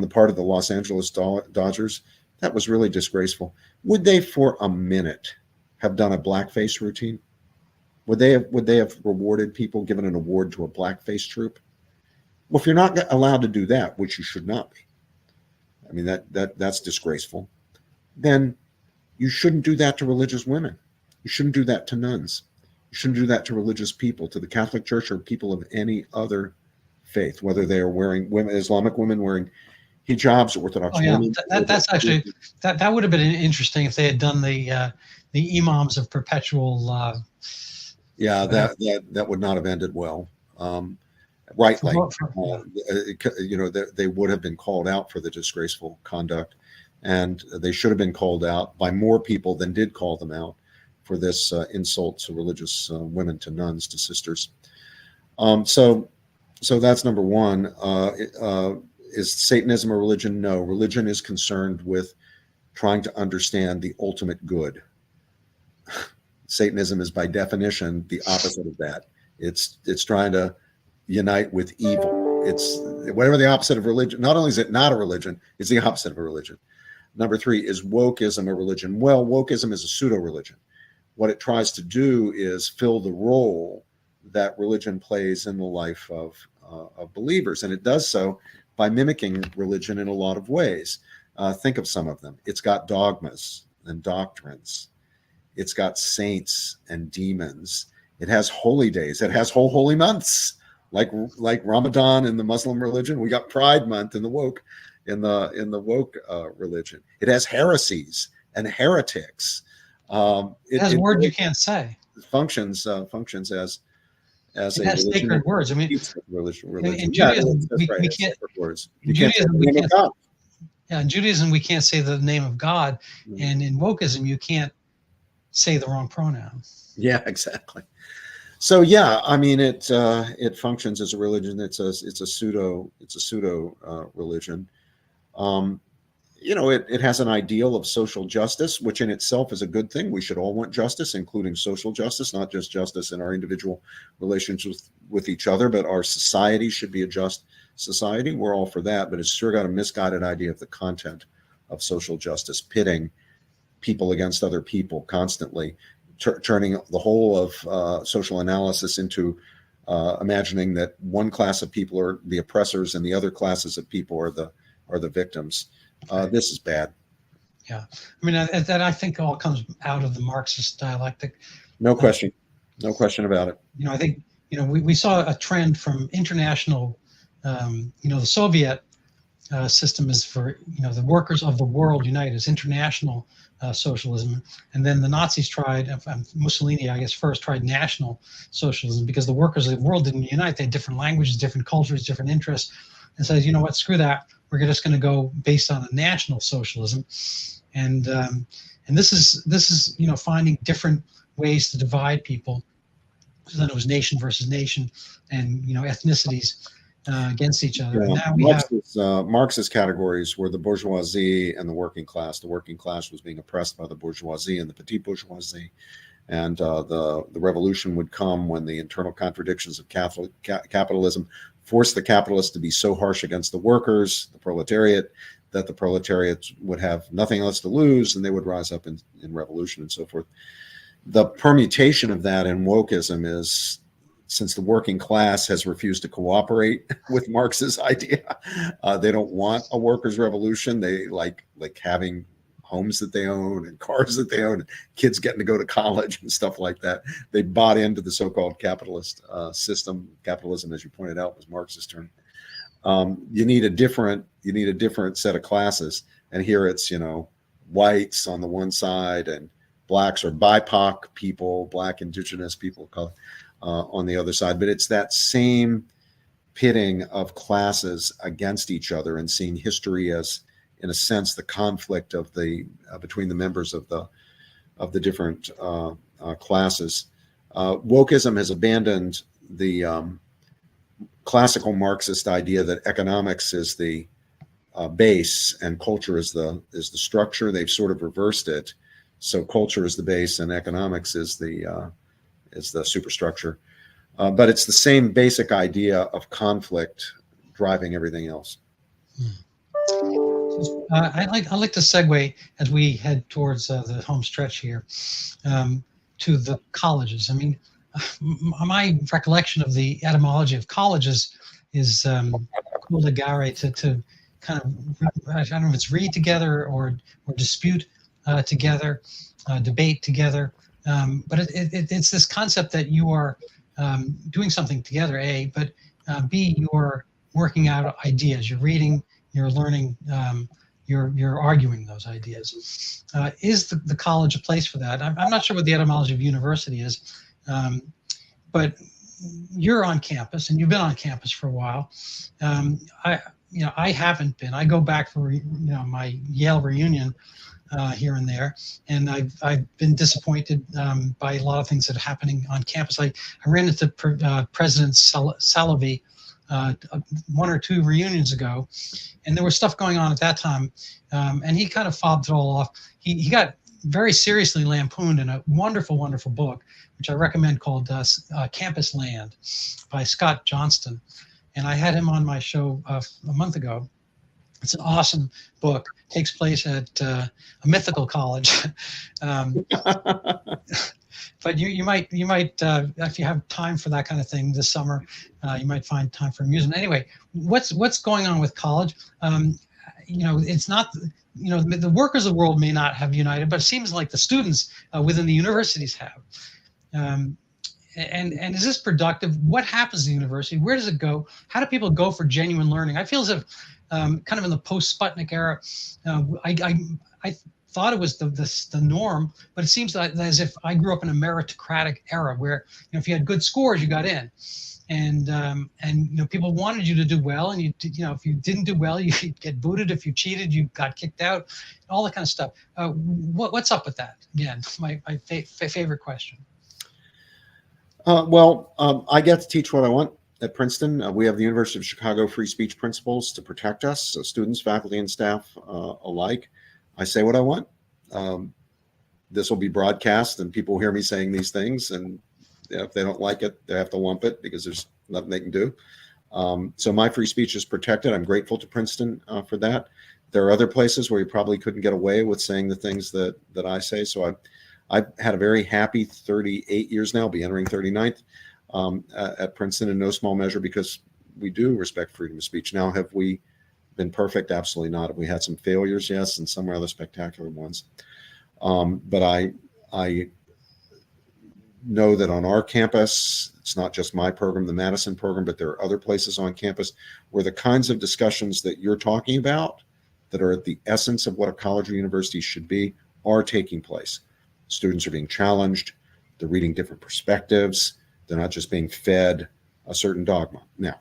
the part of the Los Angeles Dodgers, that was really disgraceful. Would they, for a minute, have done a blackface routine? Would they have rewarded people, given an award to a blackface troupe? Well, if you're not allowed to do that, which you should not be, I mean, that's disgraceful, then you shouldn't do that to religious women. You shouldn't do that to nuns. You shouldn't do that to religious people, to the Catholic Church or people of any other faith, whether they are wearing Islamic women wearing hijabs, Orthodox women. That's actually that would have been interesting if they had done the imams of perpetual. That would not have ended well. Rightly, they would have been called out for the disgraceful conduct, and they should have been called out by more people than did call them out for this insult to religious women, to nuns, to sisters. So that's number one. Is Satanism a religion? No. Religion is concerned with trying to understand the ultimate good. Satanism is by definition the opposite of that. It's trying to unite with evil. It's whatever the opposite of religion. Not only is it not a religion, it's the opposite of a religion. Number three, is wokeism a religion? Well, wokeism is a pseudo-religion. What it tries to do is fill the role that religion plays in the life of believers. And it does so by mimicking religion in a lot of ways. Think of some of them. It's got dogmas and doctrines. It's got saints and demons. It has holy days. It has whole holy months, like Ramadan in the Muslim religion. We got Pride Month in the woke religion. It has heresies and heretics. It has words you can't say. Functions as it a has religion. Sacred words. I mean, religion. In Judaism, we can't. Words. In Judaism, we can't. Yeah, in Judaism, we can't say the name of God, and in wokeism, you can't say the wrong pronoun. Yeah, exactly. So yeah, I mean, it functions as a religion. It's a pseudo religion. It has an ideal of social justice, which in itself is a good thing. We should all want justice, including social justice, not just justice in our individual relationships with each other, but our society should be a just society. We're all for that, but it's sure got a misguided idea of the content of social justice, pitting people against other people constantly, turning the whole of social analysis into imagining that one class of people are the oppressors and the other classes of people are the victims. This is bad. Yeah, I mean, that I think all comes out of the Marxist dialectic. No question about it. I think we saw a trend from international. The Soviet system is for the workers of the world unite as international socialism, and then the Nazis tried. Mussolini, I guess, first tried national socialism because the workers of the world didn't unite. They had different languages, different cultures, different interests, and says, screw that. We're just going to go based on a national socialism, and this is finding different ways to divide people. So then it was nation versus nation, and ethnicities against each other. Yeah. Now we Marxist categories were the bourgeoisie and the working class. The working class was being oppressed by the bourgeoisie and the petite bourgeoisie, and the revolution would come when the internal contradictions of capitalism forced the capitalists to be so harsh against the workers, the proletariat, that the proletariat would have nothing else to lose, and they would rise up in revolution and so forth. The permutation of that in wokeism is, since the working class has refused to cooperate with Marx's idea, they don't want a workers' revolution. They like having homes that they own and cars that they own, and kids getting to go to college and stuff like that. They bought into the so-called capitalist system. Capitalism, as you pointed out, was Marx's term. You need a different set of classes, and here it's whites on the one side and blacks or BIPOC people, black indigenous people of color, on the other side. But it's that same pitting of classes against each other and seeing history as, in a sense, the conflict of between the members of the different classes. Wokeism has abandoned the classical Marxist idea that economics is the base and culture is the structure. They've sort of reversed it. So culture is the base and economics is the superstructure. But it's the same basic idea of conflict driving everything else. I like to segue as we head towards the home stretch here to the colleges. I mean, my recollection of the etymology of colleges is collegare, to kind of, I don't know if it's read together or dispute together, debate together. But it's this concept that you are doing something together, A, but B, you're working out ideas. You're reading, you're learning, you're arguing those ideas. Is the college a place for that? I'm not sure what the etymology of university is, but you're on campus and you've been on campus for a while. I haven't been. I go back for my Yale reunion here and there, and I've been disappointed by a lot of things that are happening on campus. I ran into President Salovey 1 or 2 reunions ago, and there was stuff going on at that time, and he kind of fobbed it all off. He got very seriously lampooned in a wonderful, wonderful book which I recommend, called Campus Land by Scott Johnston. And I had him on my show a month ago. It's an awesome book. Takes place at a mythical college. But you might if you have time for that kind of thing this summer, you might find time for amusement. Anyway, what's going on with college? It's not, the workers of the world may not have united, but it seems like the students within the universities have. And is this productive? What happens in the university? Where does it go? How do people go for genuine learning? I feel as if kind of in the post-Sputnik era, I thought it was the norm, but it seems like as if I grew up in a meritocratic era where, if you had good scores, you got in, and people wanted you to do well, and if you didn't do well, you'd get booted. If you cheated, you got kicked out, all that kind of stuff. What's up with that? Again, my favorite question. I get to teach what I want at Princeton. We have the University of Chicago free speech principles to protect us, so students, faculty, and staff alike. I say what I want. This will be broadcast, and people will hear me saying these things, and if they don't like it, they have to lump it because there's nothing they can do. So my free speech is protected. I'm grateful to Princeton for that. There are other places where you probably couldn't get away with saying the things that I say. So I've had a very happy 38 years now, be entering 39th at Princeton in no small measure because we do respect freedom of speech. Now, have we been perfect? Absolutely not. Have we had some failures? Yes, and some rather spectacular ones. But I know that on our campus, it's not just my program, the Madison program, but there are other places on campus where the kinds of discussions that you're talking about that are at the essence of what a college or university should be are taking place. Students are being challenged. They're reading different perspectives. They're not just being fed a certain dogma. Now,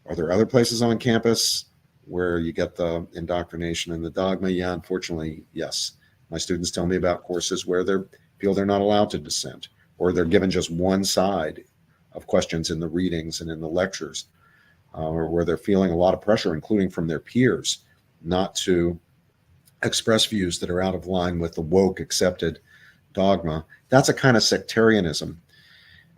are there other places on campus where you get the indoctrination and the dogma? Yeah, unfortunately, yes. My students tell me about courses where they feel they're not allowed to dissent, or they're given just one side of questions in the readings and in the lectures, or where they're feeling a lot of pressure, including from their peers, not to express views that are out of line with the woke accepted dogma. That's a kind of sectarianism.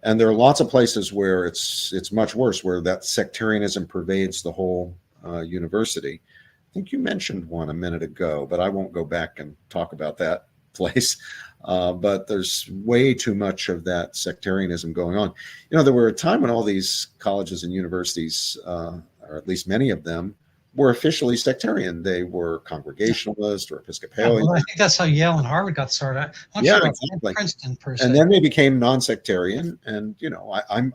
And there are lots of places where it's much worse, where that sectarianism pervades the whole university. I think you mentioned one a minute ago, but I won't go back and talk about that place. But there's way too much of that sectarianism going on. There were a time when all these colleges and universities, or at least many of them, were officially sectarian. They were Congregationalist or Episcopalian. Yeah, well, I think that's how Yale and Harvard got started. I'm yeah, sure exactly. Princeton per se. And then they became non-sectarian. And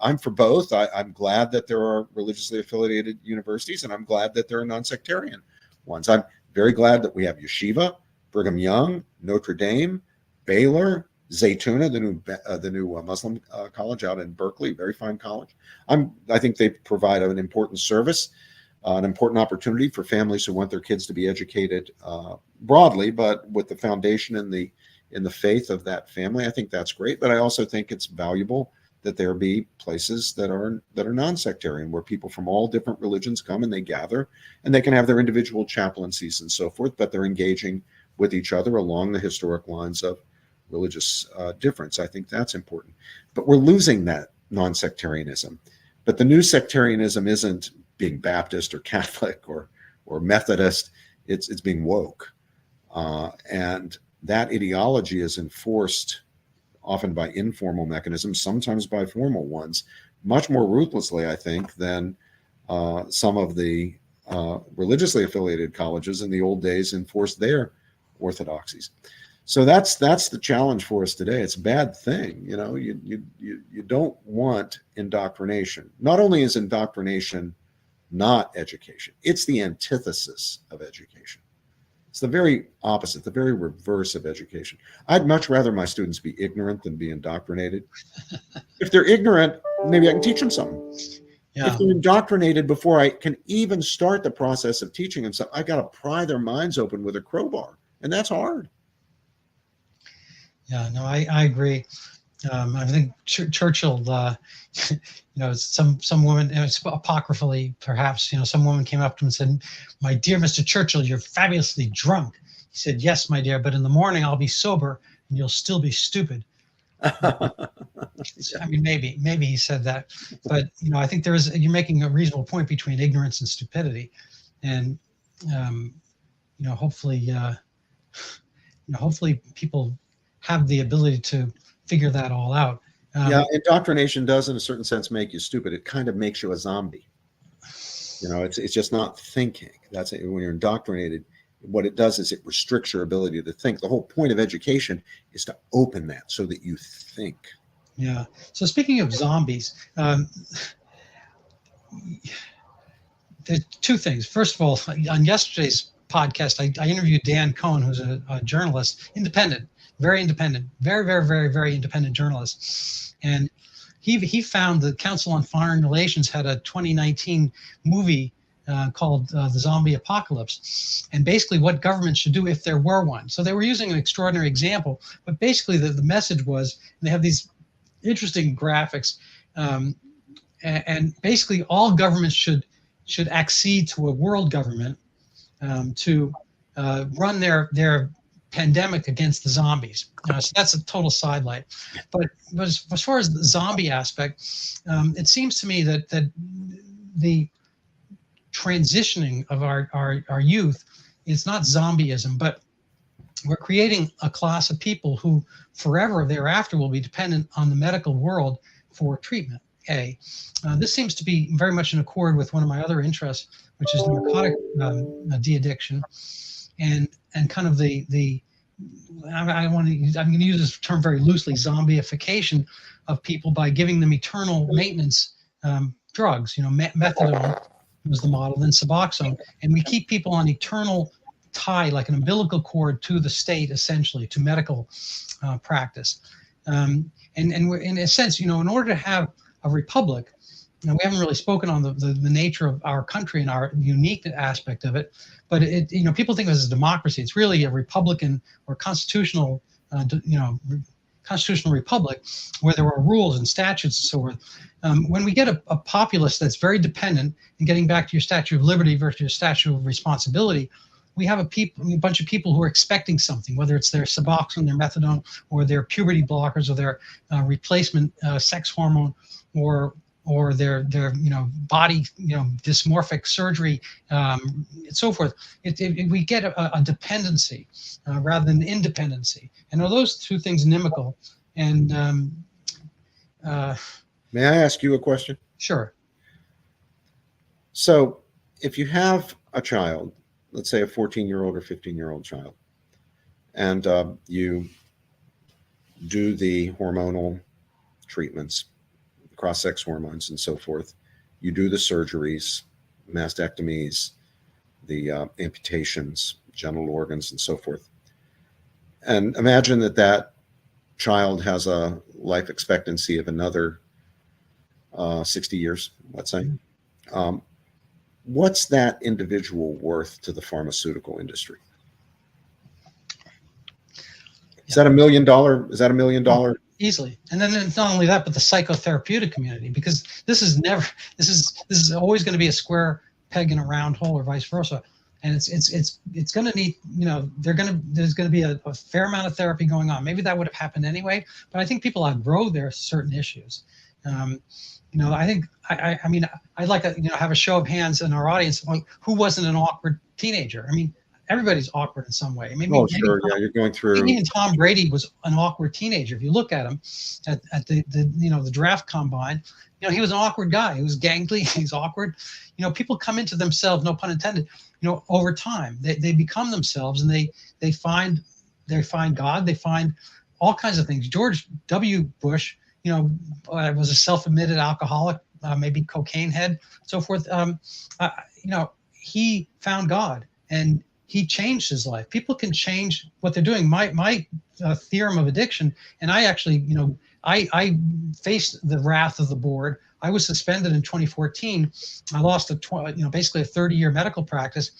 I'm for both. I'm glad that there are religiously affiliated universities, and I'm glad that there are non-sectarian ones. I'm very glad that we have Yeshiva, Brigham Young, Notre Dame, Baylor, Zaytuna, the new Muslim college out in Berkeley, very fine college. I think they provide an important service. An important opportunity for families who want their kids to be educated broadly, but with the foundation in the faith of that family. I think that's great, but I also think it's valuable that there be places that are non-sectarian, where people from all different religions come and they gather, and they can have their individual chaplaincies and so forth, but they're engaging with each other along the historic lines of religious difference. I think that's important. But we're losing that non-sectarianism. But the new sectarianism isn't being Baptist or Catholic or Methodist. It's being woke. And that ideology is enforced often by informal mechanisms, sometimes by formal ones, much more ruthlessly, I think, than some of the religiously affiliated colleges in the old days enforced their orthodoxies. So that's the challenge for us today. It's a bad thing. You don't want indoctrination. Not only is indoctrination not education, it's the antithesis of education. It's the very opposite, the very reverse of education. I'd much rather my students be ignorant than be indoctrinated. If they're ignorant, maybe I can teach them something. Yeah. If they're indoctrinated before I can even start the process of teaching them something, I got to pry their minds open with a crowbar, and that's hard. Yeah, no, I agree. I think Churchill, some woman, apocryphally perhaps, some woman came up to him and said, "My dear Mr. Churchill, you're fabulously drunk." He said, "Yes, my dear, but in the morning I'll be sober and you'll still be stupid." I mean, maybe he said that, but I think you're making a reasonable point between ignorance and stupidity, and hopefully, hopefully people have the ability to figure that all out. Yeah, indoctrination does, in a certain sense, make you stupid. It kind of makes you a zombie. It's just not thinking. That's it. When you're indoctrinated, what it does is it restricts your ability to think. The whole point of education is to open that so that you think. Yeah. So speaking of zombies, there's two things. First of all, on yesterday's podcast, I interviewed Dan Cohen, who's a journalist, independent, very independent, very, very, very, very independent journalist. And he found the Council on Foreign Relations had a 2019 movie called The Zombie Apocalypse, and basically what governments should do if there were one. So they were using an extraordinary example, but basically the message was, they have these interesting graphics, and basically all governments should accede to a world government to run their pandemic against the zombies. So that's a total sidelight. But as far as the zombie aspect, it seems to me that the transitioning of our youth is not zombieism, but we're creating a class of people who forever thereafter will be dependent on the medical world for treatment. This seems to be very much in accord with one of my other interests, which is narcotic de-addiction, and kind of I'm going to use this term very loosely, zombification of people by giving them eternal maintenance drugs. Methadone was the model, then Suboxone, and we keep people on eternal tie, like an umbilical cord, to the state, essentially, to medical practice. And we're, in a sense, in order to have a republic, we haven't really spoken on the nature of our country and our unique aspect of it, but people think of it as a democracy. It's really a republican or constitutional, constitutional republic where there are rules and statutes and so forth. When we get a populace that's very dependent, and getting back to your Statue of Liberty versus your Statue of Responsibility, we have a bunch of people who are expecting something, whether it's their Suboxone, their methadone, or their puberty blockers, or their replacement sex hormone, or their body dysmorphic surgery, and so forth. We get a dependency rather than independency, and are those two things inimical? And may I ask you a question? Sure. So, if you have a child, let's say a 14-year-old or 15-year-old child, and you do the hormonal treatments, cross-sex hormones and so forth, you do the surgeries, mastectomies, the amputations, genital organs and so forth, and imagine that child has a life expectancy of another 60 years, let's say. What's that individual worth to the pharmaceutical industry? Is that $1 million? Is that $1 million? Easily. And then it's not only that, but the psychotherapeutic community, because this is always going to be a square peg in a round hole, or vice versa. And it's going to need, there's going to be a fair amount of therapy going on. Maybe that would have happened anyway, but I think people outgrow their certain issues. I think I'd like to have a show of hands in our audience. Who wasn't an awkward teenager? I mean, everybody's awkward in some way. Maybe sure. Yeah, you're going through. Even Tom Brady was an awkward teenager. If you look at him at the draft combine, he was an awkward guy. He was gangly. He's awkward. People come into themselves, no pun intended. Over time, they become themselves, and they find God. They find all kinds of things. George W. Bush, was a self-admitted alcoholic, maybe cocaine head, so forth. He found God, and he changed his life. People can change what they're doing. My theorem of addiction, and I actually, I faced the wrath of the board. I was suspended in 2014. I lost basically a 30-year medical practice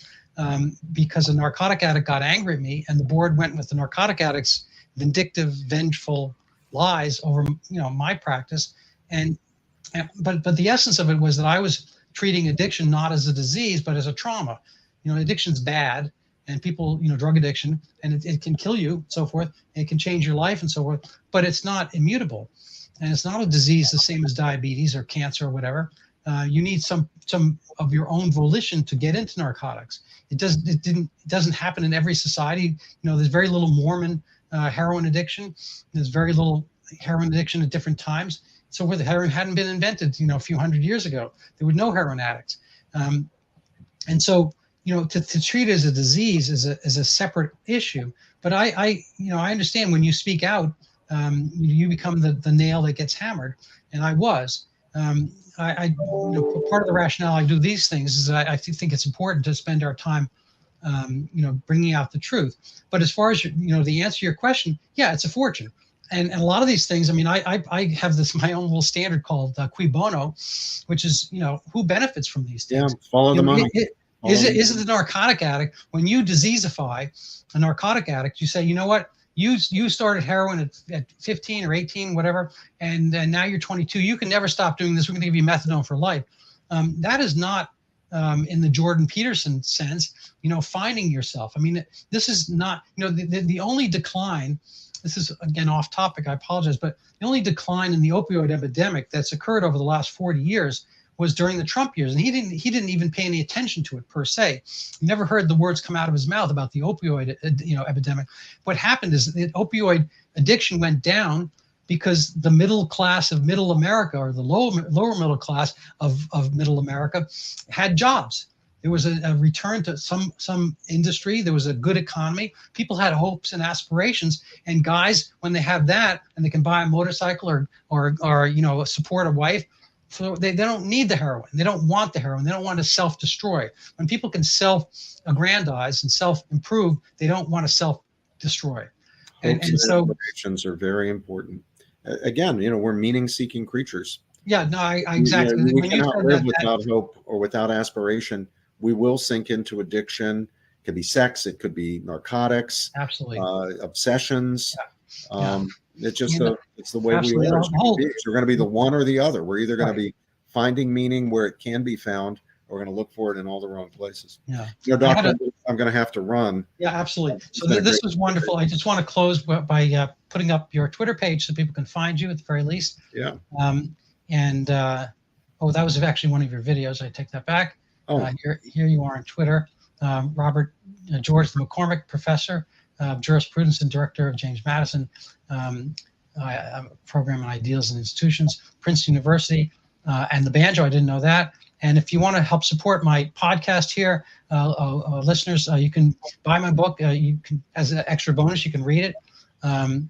because a narcotic addict got angry at me, and the board went with the narcotic addict's vindictive, vengeful lies over my practice. But the essence of it was that I was treating addiction not as a disease but as a trauma. Addiction's bad, and people, drug addiction, and it can kill you, so forth. It can change your life and so forth, but it's not immutable, and it's not a disease the same as diabetes or cancer or whatever. You need some of your own volition to get into narcotics. It doesn't happen in every society. There's very little Mormon heroin addiction. There's very little heroin addiction at different times. So where the heroin hadn't been invented, a few hundred years ago, there were no heroin addicts. And so, to treat it as a disease is a separate issue. But I understand when you speak out, you become the nail that gets hammered. And I was. Part of the rationale I do these things is I think it's important to spend our time, bringing out the truth. But as far as the answer to your question, yeah, it's a fortune, and a lot of these things. I mean, I have my own little standard called cui bono, which is who benefits from these things. Yeah, follow the money. Is it the narcotic addict? When you diseasify a narcotic addict, you say, you know what? You started heroin at 15 or 18, whatever, and now you're 22. You can never stop doing this. We're going to give you methadone for life. That is not in the Jordan Peterson sense, finding yourself. I mean, this is not, the only decline, this is again off topic, I apologize, but the only decline in the opioid epidemic that's occurred over the last 40 years was during the Trump years, and he didn't even pay any attention to it per se. You never heard the words come out of his mouth about the opioid epidemic. What happened is the opioid addiction went down because the middle class of middle America, or the lower middle class of middle America, had jobs. There was a return to some industry. There was a good economy. People had hopes and aspirations, and guys, when they have that and they can buy a motorcycle or support a wife, so they don't need the heroin. They don't want the heroin. They don't want to self-destroy. When people can self-aggrandize and self-improve, they don't want to self-destroy. And so aspirations are very important. Again, we're meaning-seeking creatures. Yeah, no, I exactly. We cannot live without hope or without aspiration. We will sink into addiction. It could be sex. It could be narcotics. Absolutely. Obsessions. Yeah. It's just it's the way we are. We're going to be the one or the other. We're either going to be finding meaning where it can be found, or we're going to look for it in all the wrong places. Yeah. Doctor, I'm going to have to run. Yeah, absolutely. So this was wonderful. I just want to close by putting up your Twitter page so people can find you at the very least. Yeah. That was actually one of your videos. I take that back. Oh. Here you are on Twitter. Robert George the McCormick Professor of Jurisprudence and Director of James Madison Program on Ideals and Institutions, Princeton University, and the banjo. I didn't know that. And if you want to help support my podcast here, listeners, you can buy my book. You can, as an extra bonus, you can read it. And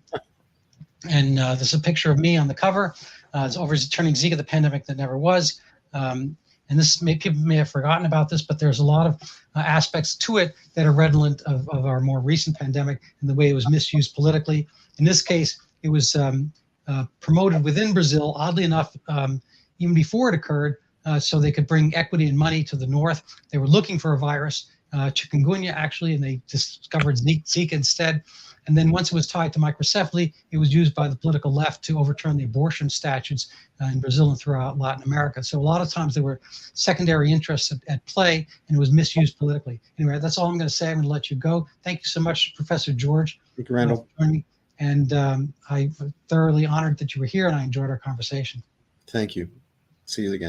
there's a picture of me on the cover. It's over turning Zika, the pandemic that never was. And people may have forgotten about this, but there's a lot of aspects to it that are redolent of our more recent pandemic and the way it was misused politically. In this case, it was promoted within Brazil, oddly enough, even before it occurred, so they could bring equity and money to the north. They were looking for a virus, chikungunya actually, and they discovered Zika instead. And then once it was tied to microcephaly, it was used by the political left to overturn the abortion statutes in Brazil and throughout Latin America. So a lot of times there were secondary interests at play, and it was misused politically. Anyway, that's all I'm going to say. I'm going to let you go. Thank you so much, Professor George. Thank you, Randall. For joining me. And I'm thoroughly honored that you were here, and I enjoyed our conversation. Thank you. See you again.